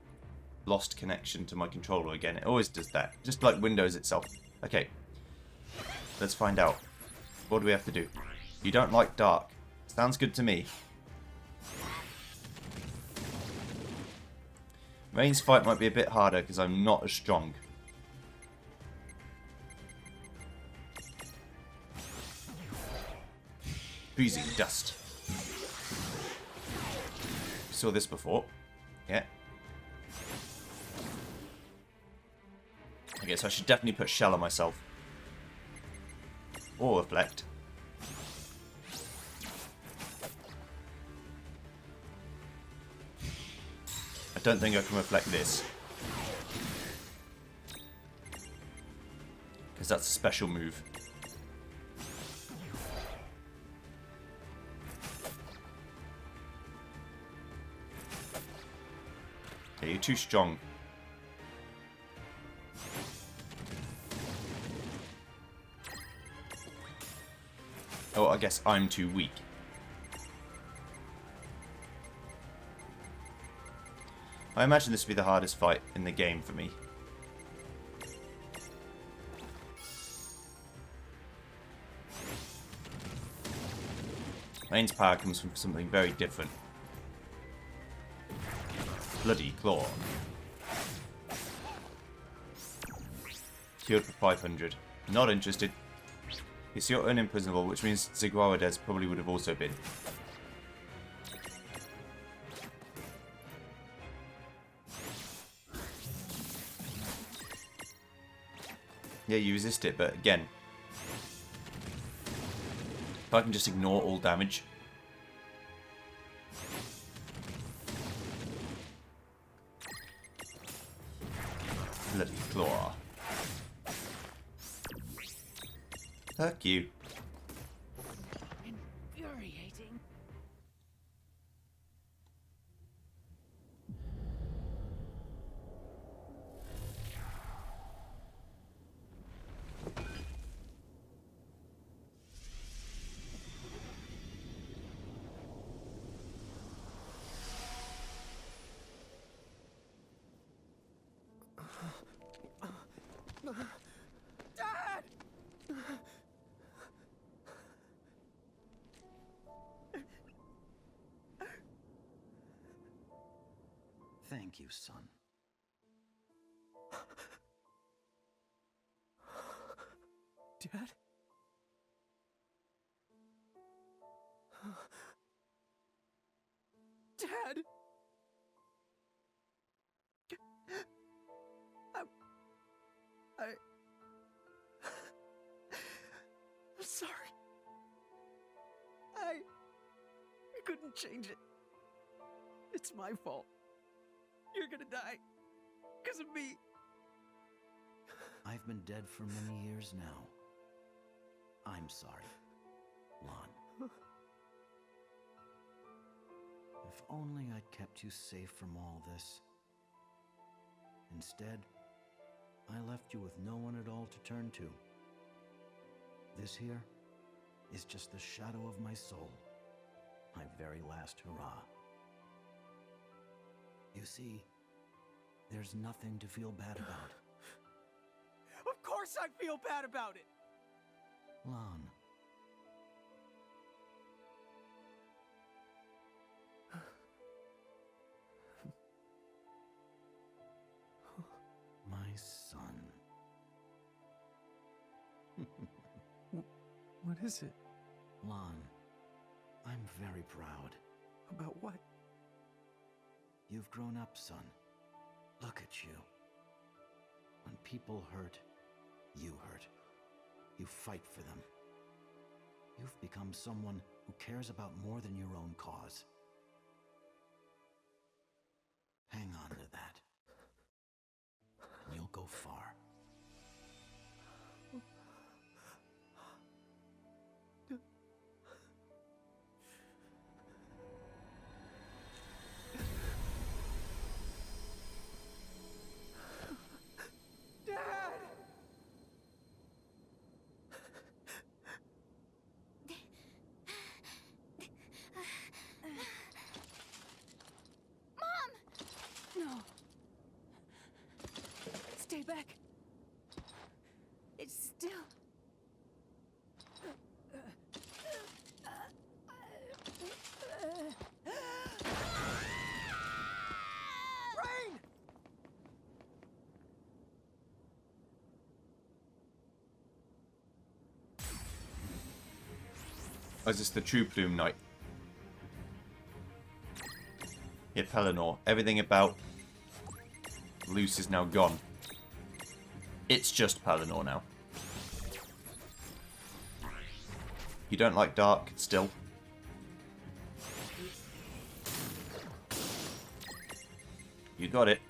lost connection to my controller again. It always does that. Just like Windows itself. Okay. Let's find out. What do we have to do? You don't like dark. Sounds good to me. Rain's fight might be a bit harder because I'm not as strong. Freezing dust. Saw this before. Yeah. Okay, so I should definitely put Shell on myself. Or Reflect. I don't think I can reflect this. Because that's a special move. Okay, you're too strong. Oh, I guess I'm too weak. I imagine this would be the hardest fight in the game for me. Rain's power comes from something very different. Bloody Claw. Secured for 500. Not interested. You see, you're unimprisonable, which means Ziguarades probably would have also been. Yeah, you resist it, but again, if I can just ignore all damage. Bloody claw. Fuck you. Infuriating. Dad! Thank you, son. Dad? Dad! I'm sorry. I couldn't change it. It's my fault. You're gonna die. Because of me. I've been dead for many years now. I'm sorry, Lon. If only I'd kept you safe from all this. Instead, I left you with no one at all to turn to. This here is just the shadow of my soul. My very last hurrah. You see, there's nothing to feel bad about. Of course I feel bad about it! Lon. My son. What is it? Lon, I'm very proud. About what? You've grown up, son. Look at you. When people hurt, you hurt. You fight for them. You've become someone who cares about more than your own cause. Hang on to that. And you'll go far. Stay back. It's still. Rain! Oh, is this the True Plume Knight? Yeah, Pelennor. Everything about Luce is now gone. It's just Pelennor now. You don't like dark still? You got it.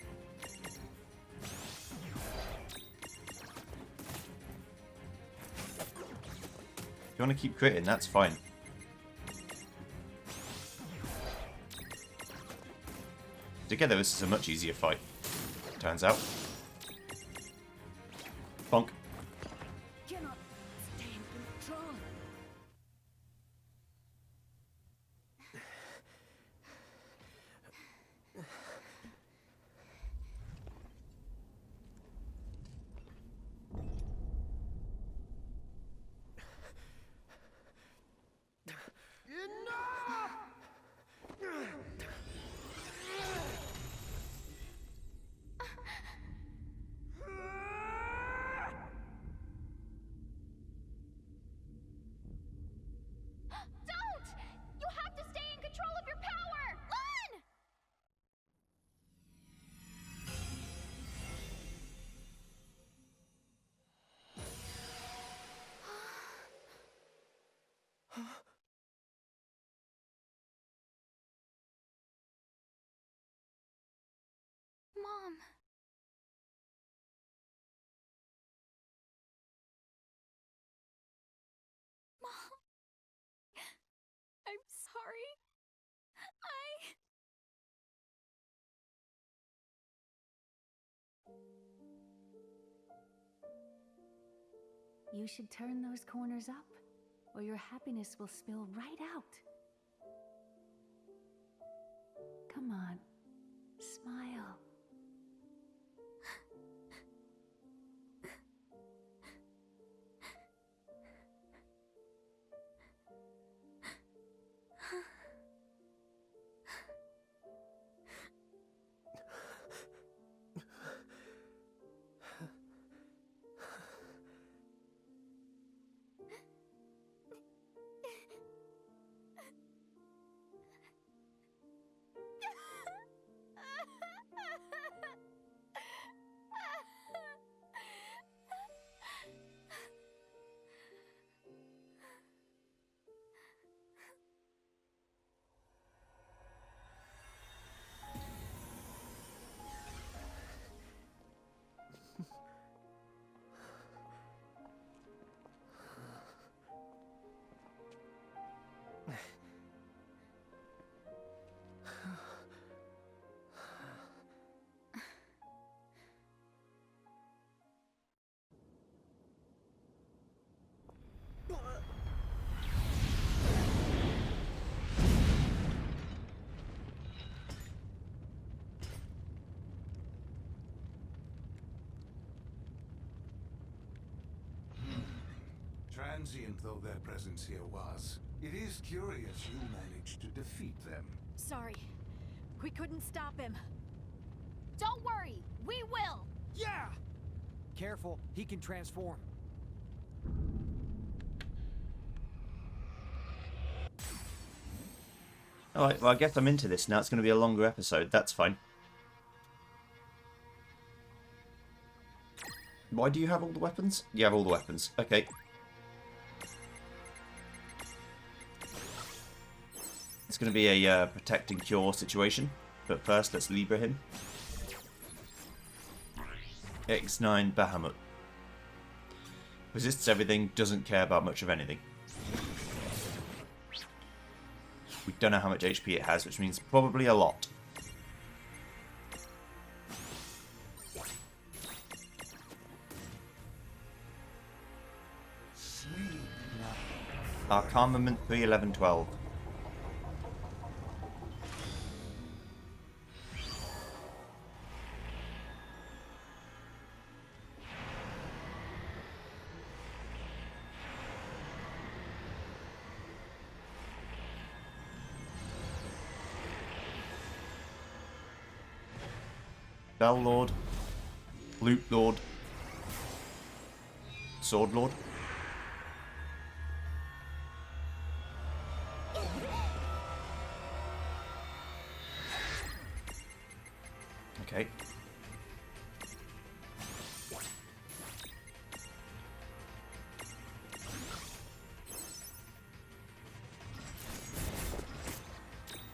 If you want to keep critting, that's fine. Together, this is a much easier fight, turns out. Bonk. Cannot stay in control. Mom. Mom. I'm sorry. You should turn those corners up, or your happiness will spill right out. Come on, smile. Transient though their presence here was, it is curious you managed to defeat them. Sorry. We couldn't stop him. Don't worry, we will! Yeah! Careful, he can transform. Alright, well I guess I'm into this now. It's going to be a longer episode. That's fine. Why do you have all the weapons? You have all the weapons. Okay. It's going to be a protect and cure situation. But first, let's Libra him. X9 Bahamut. Resists everything, doesn't care about much of anything. We don't know how much HP it has, which means probably a lot. Armament 3, 11, 12. Bell Lord, Loot Lord, Sword Lord. Okay.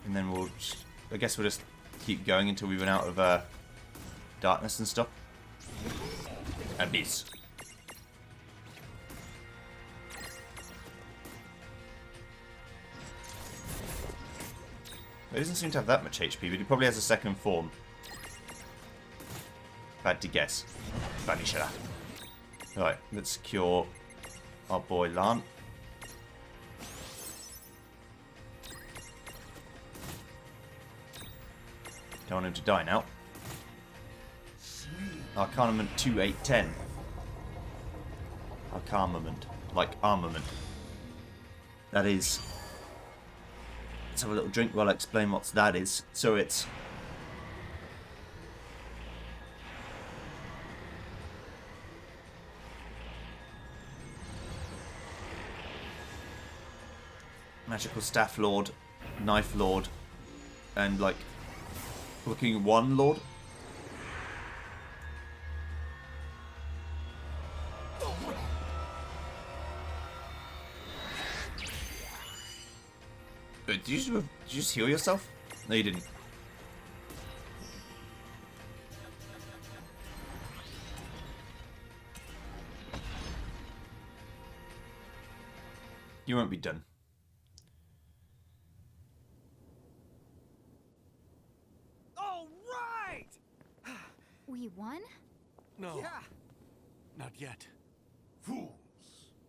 And then we'll just, I guess we'll just keep going until we run out of darkness and stuff. Abyss. It doesn't seem to have that much HP, but it probably has a second form. If I had to guess. Vanisher. Right, let's cure our boy Lan. Don't want him to die now. Arcanament 2, 8, 10. Arcanament. Like armament. That is... Let's have a little drink while I explain what that is. So it's... Magical Staff Lord, Knife Lord, and like... Looking one Lord. Did you just heal yourself? No, you didn't. You won't be done. All right! We won? No. Yeah. Not yet. Fools!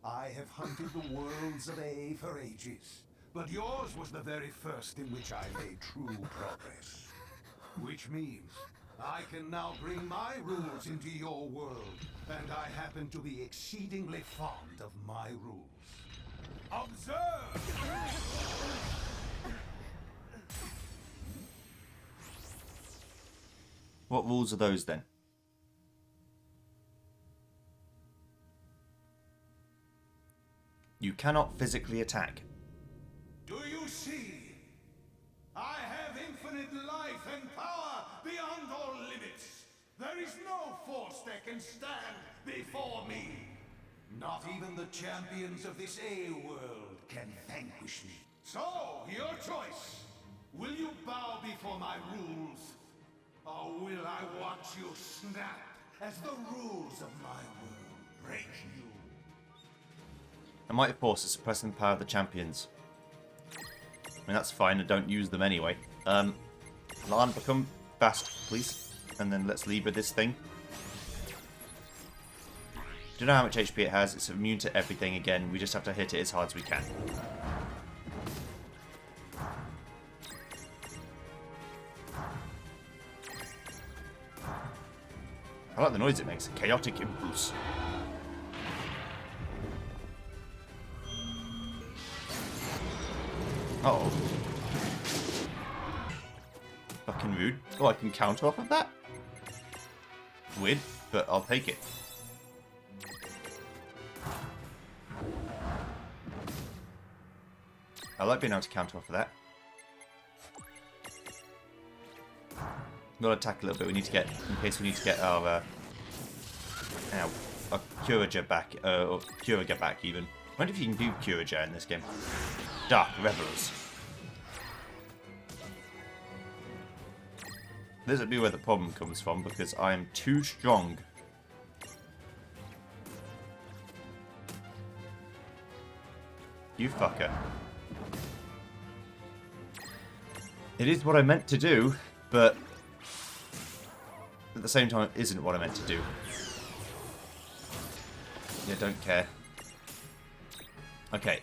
I have hunted the worlds of A for ages, but yours was the very first in which I made true progress. Which means I can now bring my rules into your world, and I happen to be exceedingly fond of my rules. Observe! What rules are those then? You cannot physically attack. Do you see? I have infinite life and power beyond all limits. There is no force that can stand before me. Not even the champions of this A world can vanquish me. So, your choice. Will you bow before my rules? Or will I watch you snap as the rules of my world break you? A mighty force is suppressing the power of the champions. I mean, that's fine, I don't use them anyway. Lan, become fast, please. And then let's Libra this thing. Do you know how much HP it has? It's immune to everything again. We just have to hit it as hard as we can. I like the noise it makes. A chaotic impulse. Uh-oh. Fucking rude. Oh, I can counter off of that? Weird, but I'll take it. I like being able to counter off of that. Gotta attack a little bit. We need to get, in case we need to get our Curager back, or Curager back even. I wonder if you can do Curager in this game. Dark Revelers. This would be where the problem comes from, because I am too strong. You fucker. It is what I meant to do, but at the same time it isn't what I meant to do. Yeah, don't care. Okay.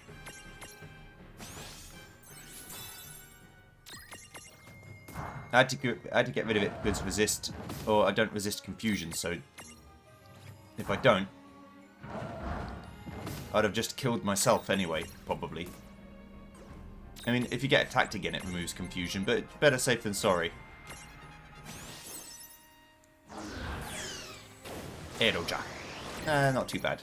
I had to get rid of it because resist, or I don't resist confusion, so if I don't, I'd have just killed myself anyway, probably. I mean, if you get attacked again, it removes confusion, but better safe than sorry. Eroja. Not too bad.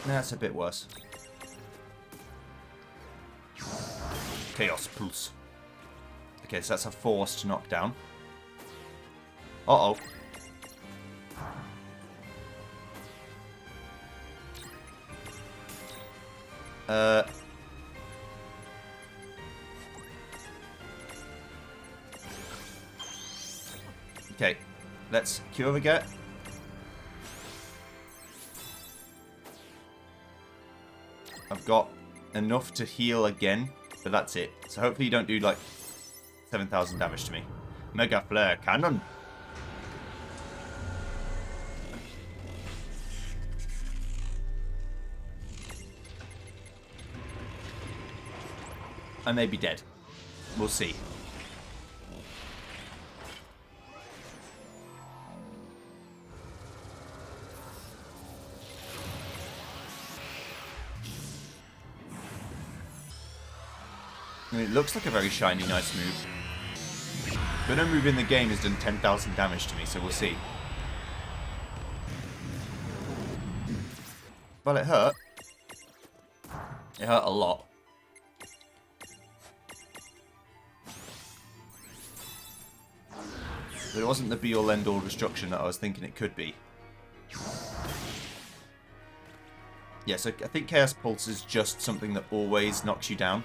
That's a bit worse. Chaos Pulse. Okay, so that's a forced knockdown. Uh-oh. Okay, let's cure the gut. I've got enough to heal again, but that's it. So hopefully you don't do like 7,000 damage to me. Mega Flare Cannon. I may be dead. We'll see. I mean, it looks like a very shiny, nice move. But no move in the game has done 10,000 damage to me, so we'll see. Well, it hurt. It hurt a lot. But it wasn't the be-all end-all destruction that I was thinking it could be. Yeah, so I think Chaos Pulse is just something that always knocks you down.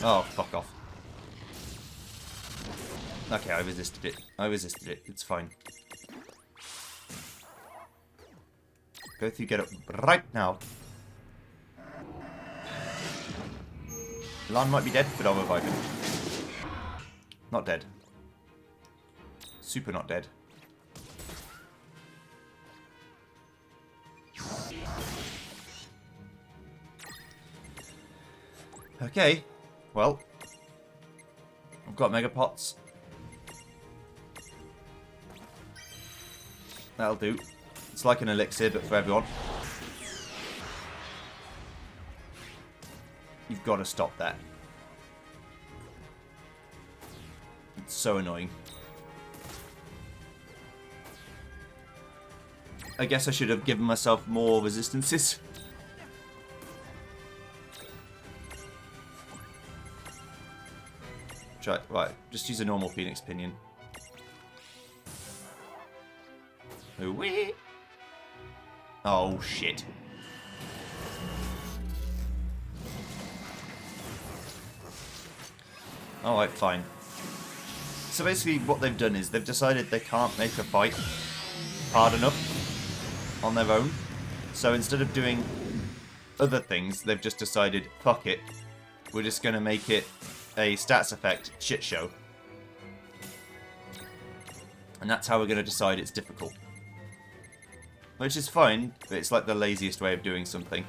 Oh, fuck off. Okay, I resisted it. I resisted it. It's fine. Both you get up right now. Lan might be dead, but I'll revive him. Not dead. Super not dead. Okay, well, I've got mega pots. That'll do. It's like an elixir, but for everyone. You've got to stop that. It's so annoying. I guess I should have given myself more resistances. Right, just use a normal Phoenix Pinion. Ooh-wee. Oh, shit. Alright, fine. So basically what they've done is they've decided they can't make a fight hard enough on their own. So instead of doing other things, they've just decided, fuck it. We're just going to make it a stats effect shit show. And that's how we're going to decide it's difficult. Which is fine, but it's like the laziest way of doing something.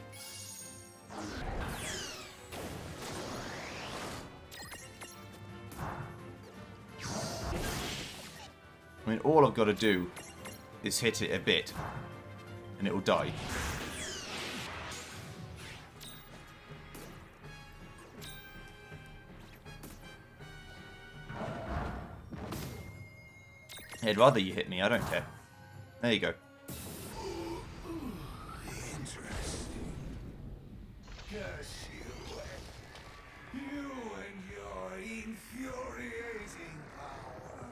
I mean, all I've got to do is hit it a bit, and it will die. I'd rather you hit me, I don't care. There you go. Interesting. Curse you. You and your infuriating power.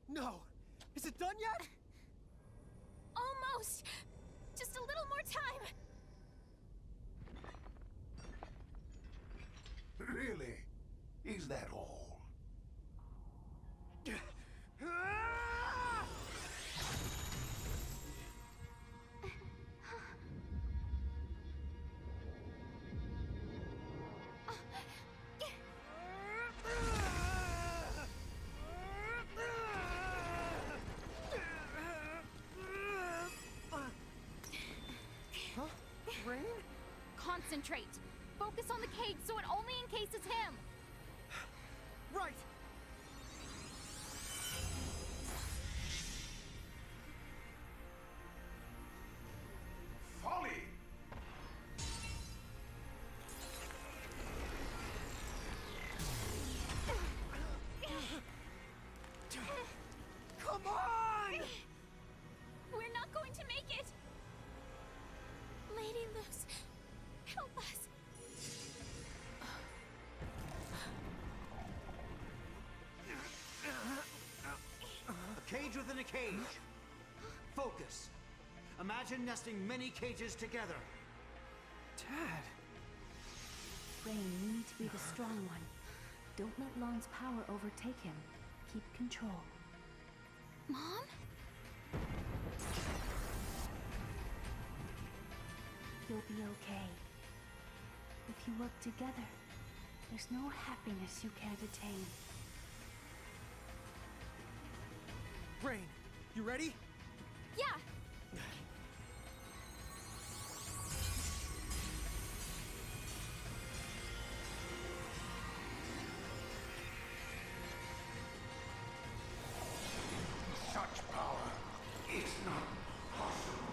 No! Is it done yet? Almost! Just a little more time! Really? Is that all? Rain? Concentrate! Focus on the cage so it only encases him! Right! Folly! Come on! We're not going to make it! Lady Luce, help us! A cage within a cage. Focus. Imagine nesting many cages together. Dad. Rain, you need to be the strong one. Don't let Lon's power overtake him. Keep control. Mom? You'll be okay. If you work together, there's no happiness you can't attain. Rain, you ready? Yeah! Such power is not possible.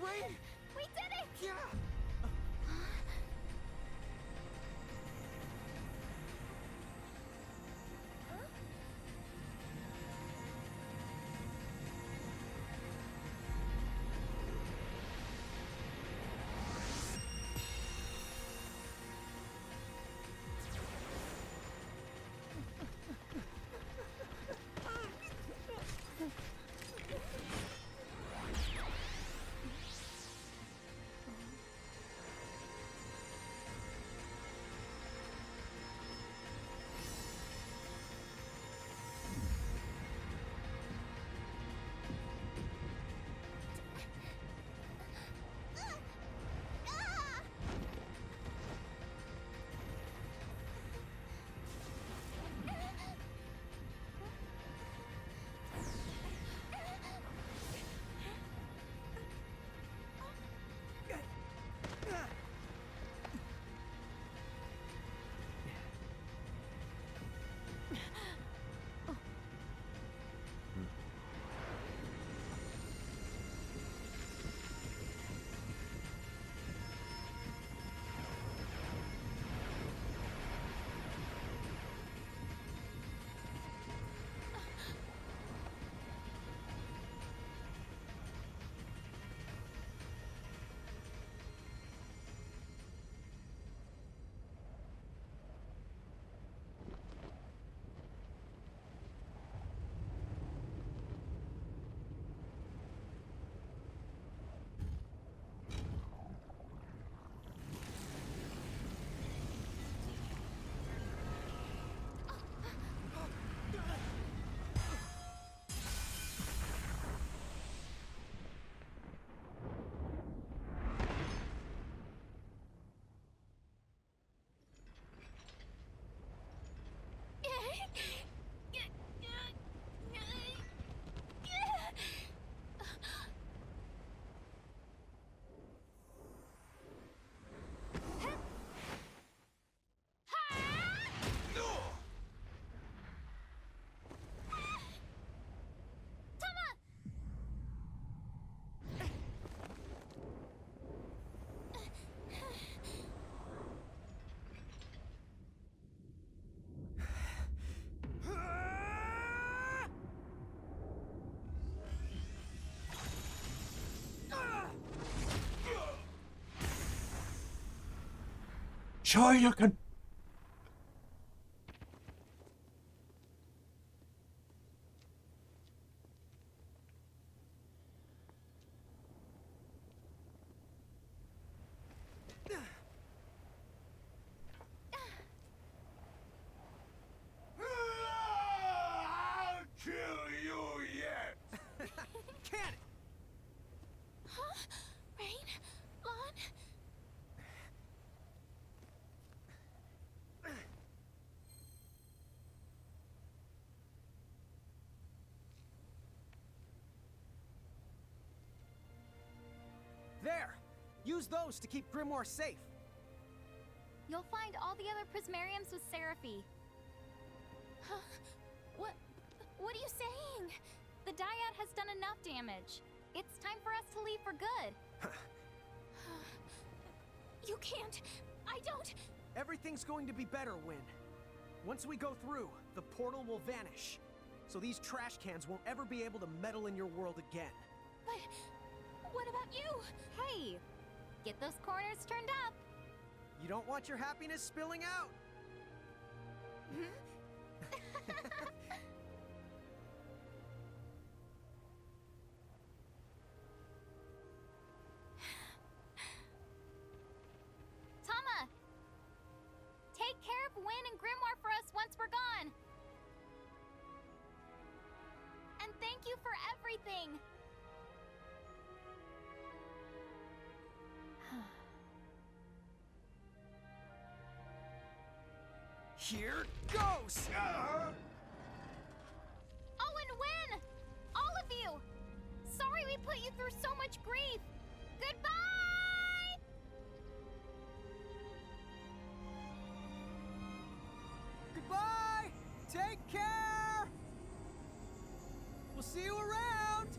Rain! We did it! Yeah! sure you can. I'll kill you yet! Can Huh? Rain? Lon? There! Use those to keep Grimoire safe. You'll find all the other Prismariums with Seraphy. Huh? What are you saying? The Dyad has done enough damage. It's time for us to leave for good. You can't. I don't. Everything's going to be better, Win. Once we go through, the portal will vanish. So these trash cans won't ever be able to meddle in your world again. But what about you? Hey, get those corners turned up. You don't want your happiness spilling out. Tama! Take care of Win and Grimoire for us once we're gone. And thank you for everything. Here goes! Oh, and Win! All of you! Sorry we put you through so much grief. Goodbye! Goodbye! Take care! We'll see you around!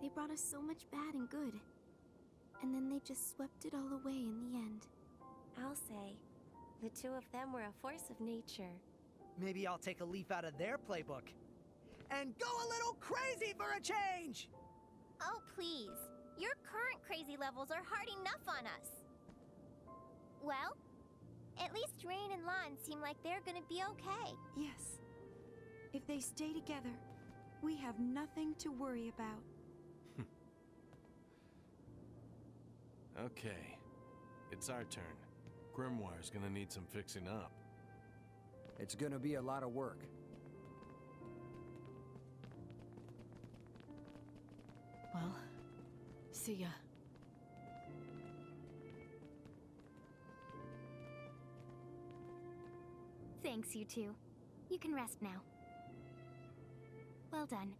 They brought us so much bad and good. And then they just swept it all away in the end. I'll say, the two of them were a force of nature. Maybe I'll take a leaf out of their playbook. And go a little crazy for a change! Oh, please. Your current crazy levels are hard enough on us. Well, at least Rain and Lon seem like they're gonna be okay. Yes. If they stay together, we have nothing to worry about. Okay. It's our turn. Grimoire's gonna need some fixing up. It's gonna be a lot of work. Well, see ya. Thanks, you two. You can rest now. Well done.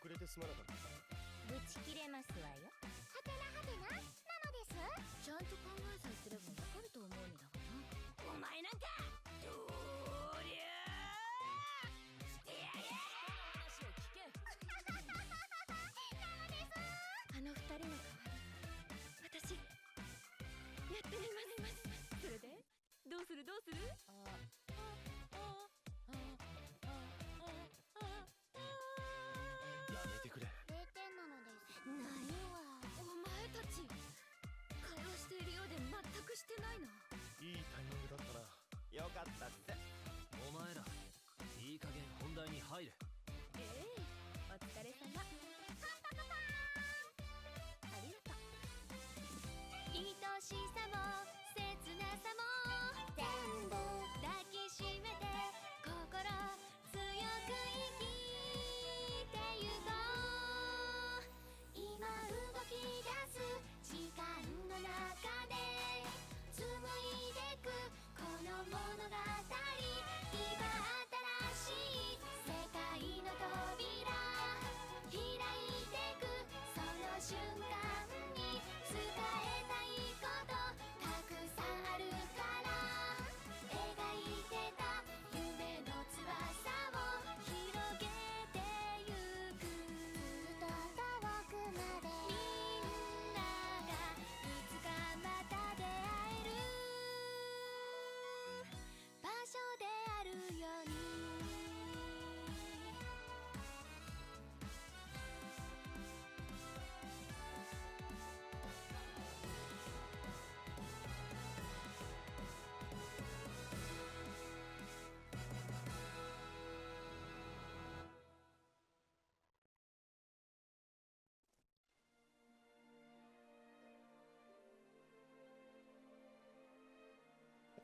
遅れてすまなかった。ぶち切れますわよ。はてなはてな、なのです。ちゃんと考えさえすればわかると思うんだがな。お前なんかどりゃーしてやれ。話を聞け。なのです。あの二人の代わり、私やってみます。それでどうする？やめてくれ。0点なのです。ないわ。お前たち会話しているようで全くしてないな。いいタイミングだったな。よかったって。お前らいい加減本題に入れ。ええ、お疲れ様。ありがとう。愛しさも切なさも全部抱きしめて心強く生きてゆこう。今動き出す時間の中で紡いでくこの物語。今新しい世界の扉開いてくその瞬間に伝えたいことたくさんあるから描いてた夢の翼を広げてゆく。ずっと遠くまでみんながいつかまた出会える場所であるように。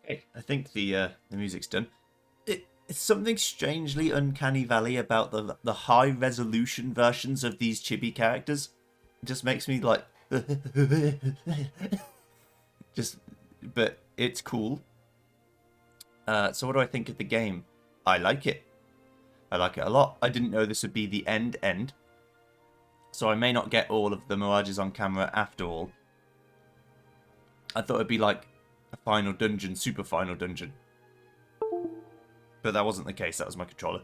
Okay, I think the music's done. It's something strangely uncanny valley about the high resolution versions of these chibi characters. It just makes me like just, but it's cool. So what do I think of the game? I like it. I like it a lot. I didn't know this would be the end. So I may not get all of the mirages on camera after all. I thought it'd be like a final dungeon, super final dungeon. But that wasn't the case, that was my controller.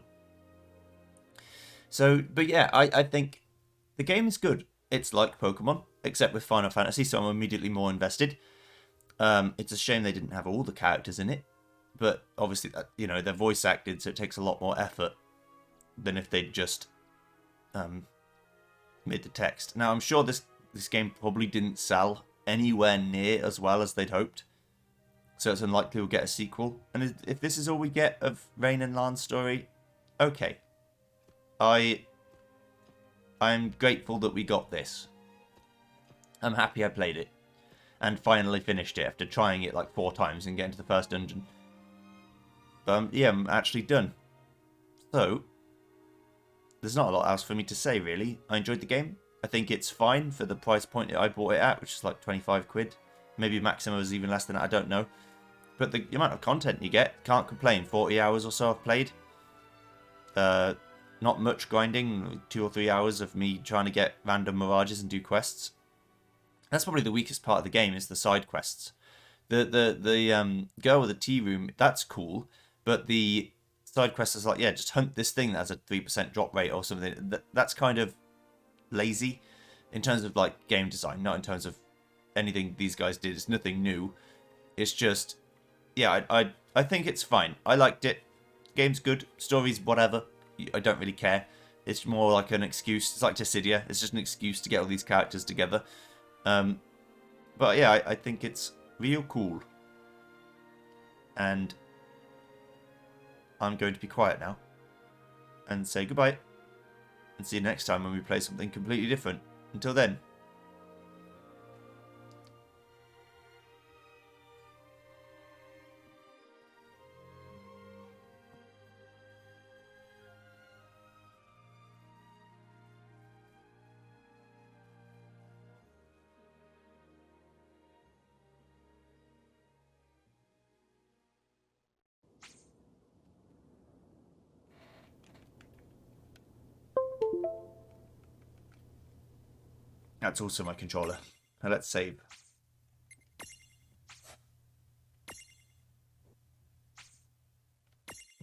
So, but yeah, I think the game is good. It's like Pokemon, except with Final Fantasy, so I'm immediately more invested. It's a shame they didn't have all the characters in it. But obviously, you know, they're voice acted, so it takes a lot more effort than if they'd just made the text. Now, I'm sure this game probably didn't sell anywhere near as well as they'd hoped. So it's unlikely we'll get a sequel. And if this is all we get of Rain and Lan's story, okay. I'm grateful that we got this. I'm happy I played it. And finally finished it after trying it like 4 times and getting to the first dungeon. But yeah, I'm actually done. So, there's not a lot else for me to say really. I enjoyed the game. I think it's fine for the price point I bought it at, which is like 25 quid. Maybe Maxima was even less than that, I don't know. But the amount of content you get, can't complain. 40 hours or so I've played. Not much grinding, 2 or 3 hours of me trying to get random mirages and do quests. That's probably the weakest part of the game, is the side quests. The girl with the tea room, that's cool. But the side quest is like, yeah, just hunt this thing that has a 3% drop rate or something. That's kind of lazy in terms of like game design, not in terms of anything these guys did. It's nothing new. It's just, yeah, I think it's fine. I liked it. Game's good. Story's whatever. I don't really care. It's more like an excuse. It's like Dissidia. It's just an excuse to get all these characters together. But yeah, I think it's real cool. And I'm going to be quiet now and say goodbye. And see you next time when we play something completely different. Until then. That's also my controller. Now let's save.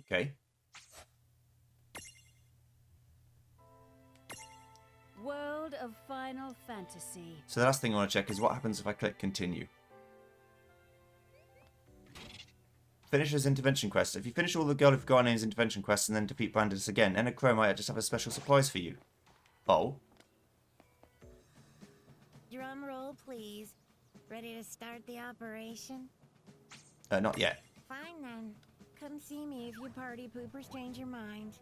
Okay. World of Final Fantasy. So the last thing I want to check is what happens if I click continue. Finish his intervention quest. If you finish all the Girl Who Forgot Her Name's intervention quests and then defeat Brandis again, Enna Crow might just have a special surprise for you. Oh. Drum roll, please. Ready to start the operation? Not yet. Fine then. Come see me if you party poopers change your mind.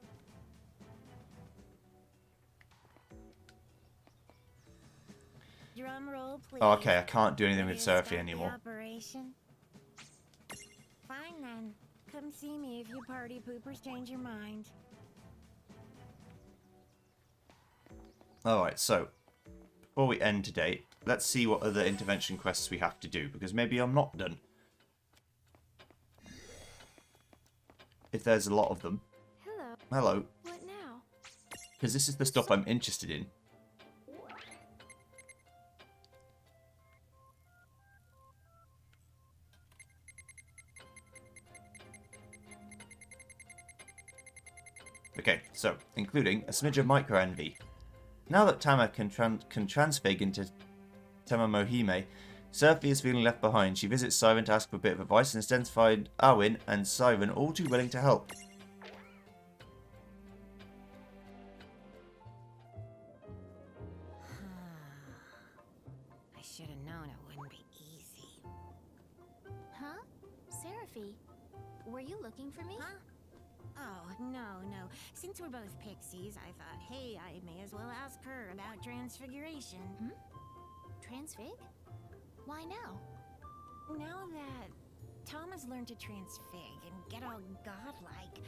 Drum roll, please. Oh, okay, I can't do anything Ready with to Seraphie start anymore. The operation? Fine then. Come see me if you party poopers change your mind. Alright, so before we end today, let's see what other intervention quests we have to do, because maybe I'm not done. If there's a lot of them. Hello. Hello. What now? Because this is the stuff I'm interested in. Okay, so, including a smidge of micro-envy. Now that Tama can transfig into Tema Mohime, Seraphie is feeling left behind. She visits Siren to ask for a bit of advice and instead find Arwen and Siren all too willing to help. I should have known it wouldn't be easy. Huh? Seraphie, were you looking for me? Huh? Oh, no. Since we're both pixies, I thought, hey, I may as well ask her about transfiguration. Transfig? Why now? Now that Tom has learned to transfig and get all godlike,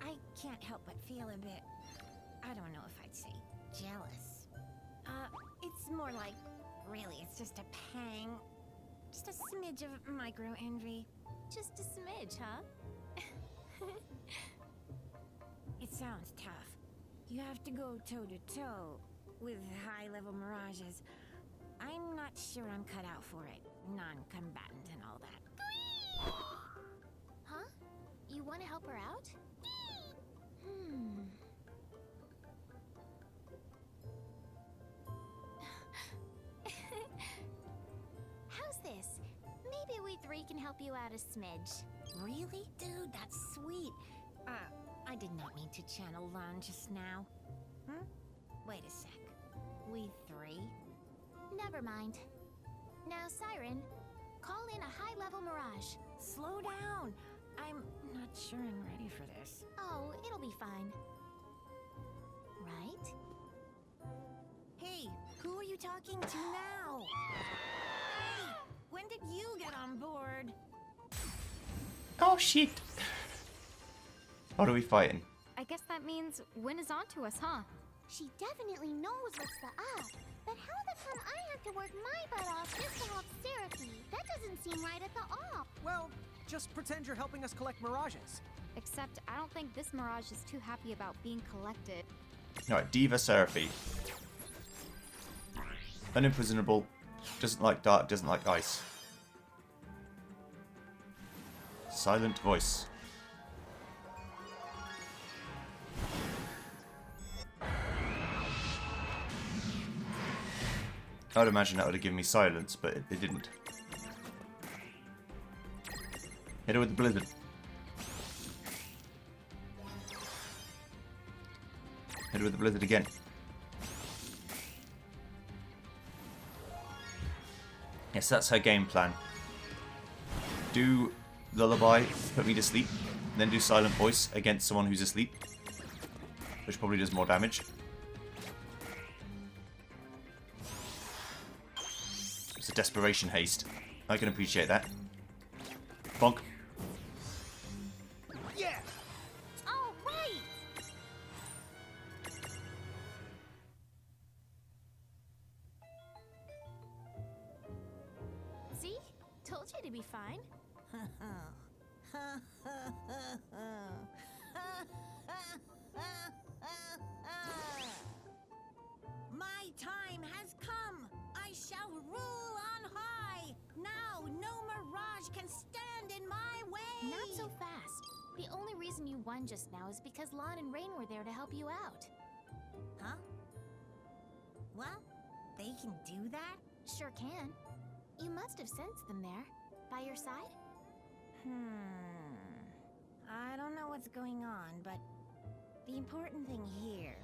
I can't help but feel a bit, I don't know if I'd say jealous. It's more like, really, it's just a pang. Just a smidge of micro-envy. Just a smidge, huh? It sounds tough. You have to go toe-to-toe with high-level mirages. I'm not sure I'm cut out for it. Non-combatant and all that. Huh? You want to help her out? How's this? Maybe we three can help you out a smidge. Really? Dude, that's sweet. I did not mean to channel Lon just now. Wait a sec. We three? Never mind. Now, Siren, call in a high-level mirage. Slow down. I'm not sure I'm ready for this. Oh, it'll be fine. Right? Hey, who are you talking to now? Hey, when did you get on board? Oh, shit. What are we fighting? I guess that means Win is onto us, huh? She definitely knows what's the up. But how the come I have to work my butt off just to help Seraphie? That doesn't seem right at the all. Well, just pretend you're helping us collect mirages. Except I don't think this Mirage is too happy about being collected. Alright, Diva Seraphie. Unimprisonable. Doesn't like dark, doesn't like ice. Silent voice. I would imagine that would have given me silence, but it didn't. Hit her with the blizzard. Hit her with the blizzard again. Yes, that's her game plan. Do lullaby, put me to sleep, then do silent voice against someone who's asleep, which probably does more damage. It's a desperation haste. I can appreciate that. Bonk. Yeah. Oh, right! See? Told you to be fine. My time has come! reason you won just now is because Lon and Rain were there to help you out. Huh? Well, they can do that? Sure can. You must have sensed them there. By your side? I don't know what's going on, but the important thing here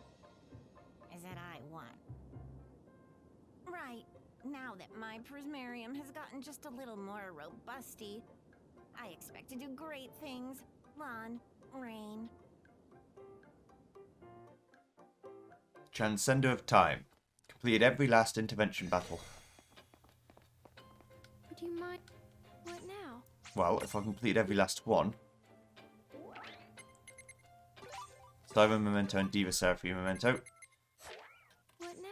is that I won. Right, now that my Prismarium has gotten just a little more robusty, I expect to do great things. Lon, Rain. Transcender of Time. Completed every last intervention battle. Would you mind? What now? Well, if I complete every last one. Diamond Memento and Diva Seraphine Memento.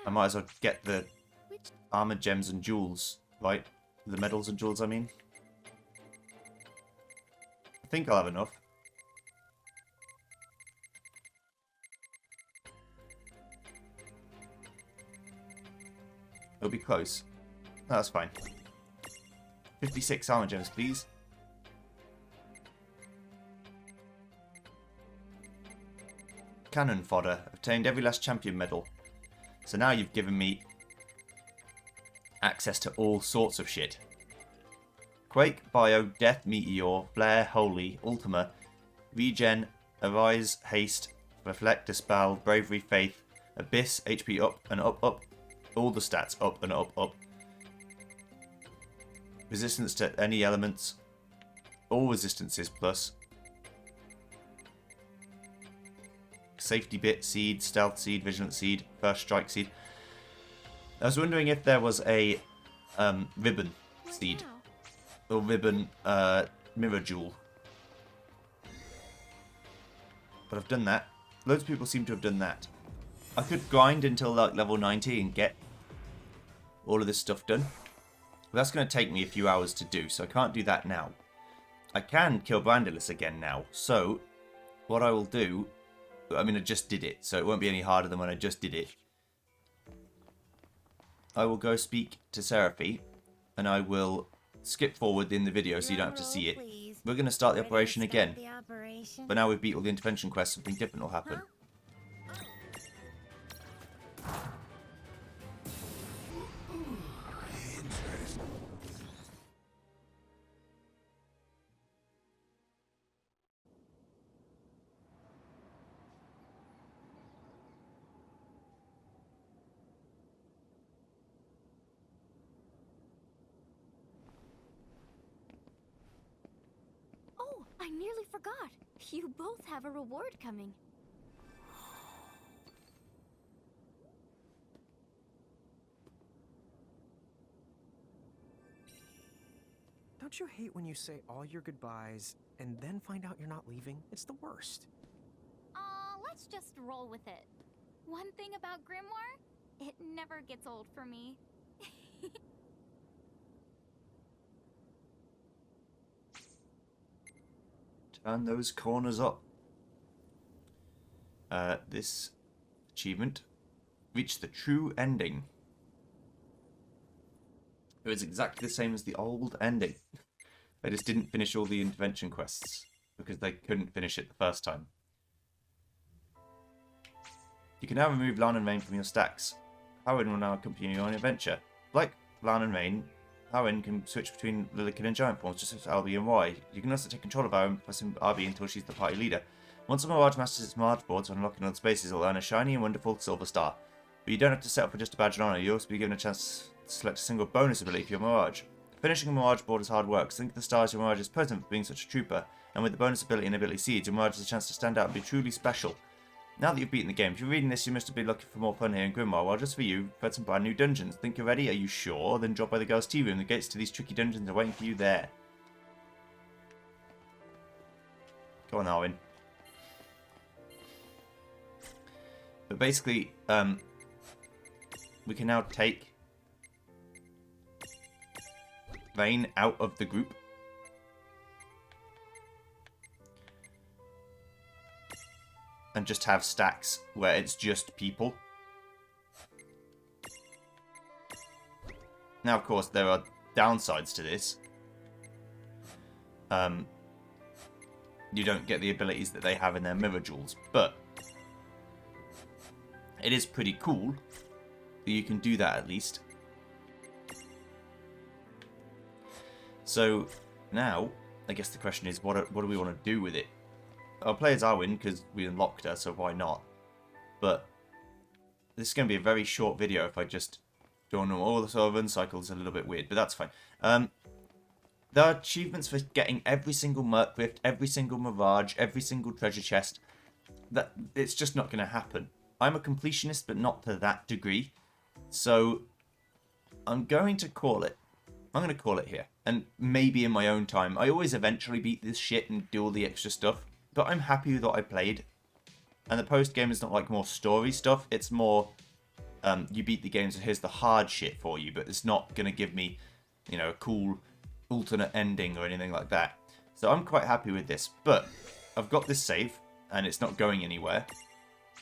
I might as well get the armored gems and jewels, right? The medals and jewels, I mean. I think I'll have enough. It'll be close. No, that's fine. 56 armor gems, please. Cannon fodder. Obtained every last champion medal. So now you've given me access to all sorts of shit. Quake, Bio, Death, Meteor, Flare, Holy, Ultima, Regen, Arise, Haste, Reflect, Dispel, Bravery, Faith, Abyss, HP up and up, up. All the stats up and up, up. Resistance to any elements. All resistances plus. Safety bit, seed, stealth seed, vigilant seed, first strike seed. I was wondering if there was a ribbon seed. Or ribbon mirror jewel. But I've done that. Loads of people seem to have done that. I could grind until like level 90 and get all of this stuff done. But that's going to take me a few hours to do, so I can't do that now. I can kill Brandilus again now, so what I will do... I mean, I just did it, so it won't be any harder than when I just did it. I will go speak to Seraphie, and I will skip forward in the video so you don't have to see it. We're going to start the operation again. But now we've beat all the intervention quests, something different will happen. I nearly forgot. You both have a reward coming. Don't you hate when you say all your goodbyes and then find out you're not leaving? It's the worst. Let's just roll with it. One thing about Grimoire, it never gets old for me. Turn those corners up. This achievement. Reach the true ending. It was exactly the same as the old ending. They just didn't finish all the intervention quests because they couldn't finish it the first time. You can now remove Lan and Rain from your stacks. Howin will now accompany you on an adventure. Like Lan and Rain, Howin can switch between Lilikin and Giant forms just as RB and Y. You can also take control of Howin pressing RB until she's the party leader. Once a Mirage masters its Mirage boards on unlocking other spaces, it will earn a shiny and wonderful silver star. But you don't have to settle for just a badge of honor, you'll also be given a chance to select a single bonus ability for your Mirage. Finishing a Mirage board is hard work, so think of the stars your Mirage is present for being such a trooper, and with the bonus ability and ability seeds, your Mirage has a chance to stand out and be truly special. Now that you've beaten the game, if you're reading this, you must have been looking for more fun here in Grimoire. Well, just for you, we've had some brand new dungeons. Think you're ready? Are you sure? Then drop by the girls' tea room. The gates to these tricky dungeons are waiting for you there. Go on, Arwen. But basically, we can now take Rain out of the group. And just have stacks where it's just people. Now, of course, there are downsides to this. you don't get the abilities that they have in their mirror jewels. But it is pretty cool that you can do that at least. So now, I guess the question is, what do we want to do with it? I'll play as Arwen because we unlocked her, so why not? But this is going to be a very short video if I just go on all the sort of cycles. A little bit weird, but that's fine. There are achievements for getting every single Merc Rift, every single Mirage, every single treasure chest. That it's just not going to happen. I'm a completionist, but not to that degree. So I'm going to call it. I'm going to call it here. And maybe in my own time. I always eventually beat this shit and do all the extra stuff. But I'm happy with what I played. And the post-game is not like more story stuff. It's more, you beat the game, so here's the hard shit for you. But it's not going to give me, you know, a cool alternate ending or anything like that. So I'm quite happy with this. But I've got this save, and it's not going anywhere.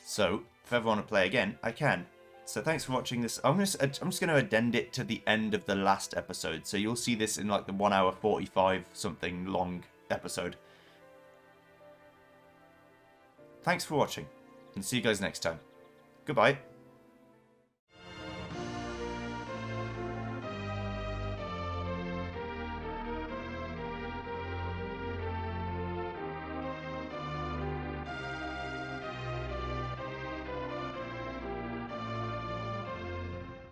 So if I ever want to play again, I can. So thanks for watching this. I'm just going to addend it to the end of the last episode. So you'll see this in like the 1 hour 45 something long episode. Thanks for watching, and see you guys next time. Goodbye.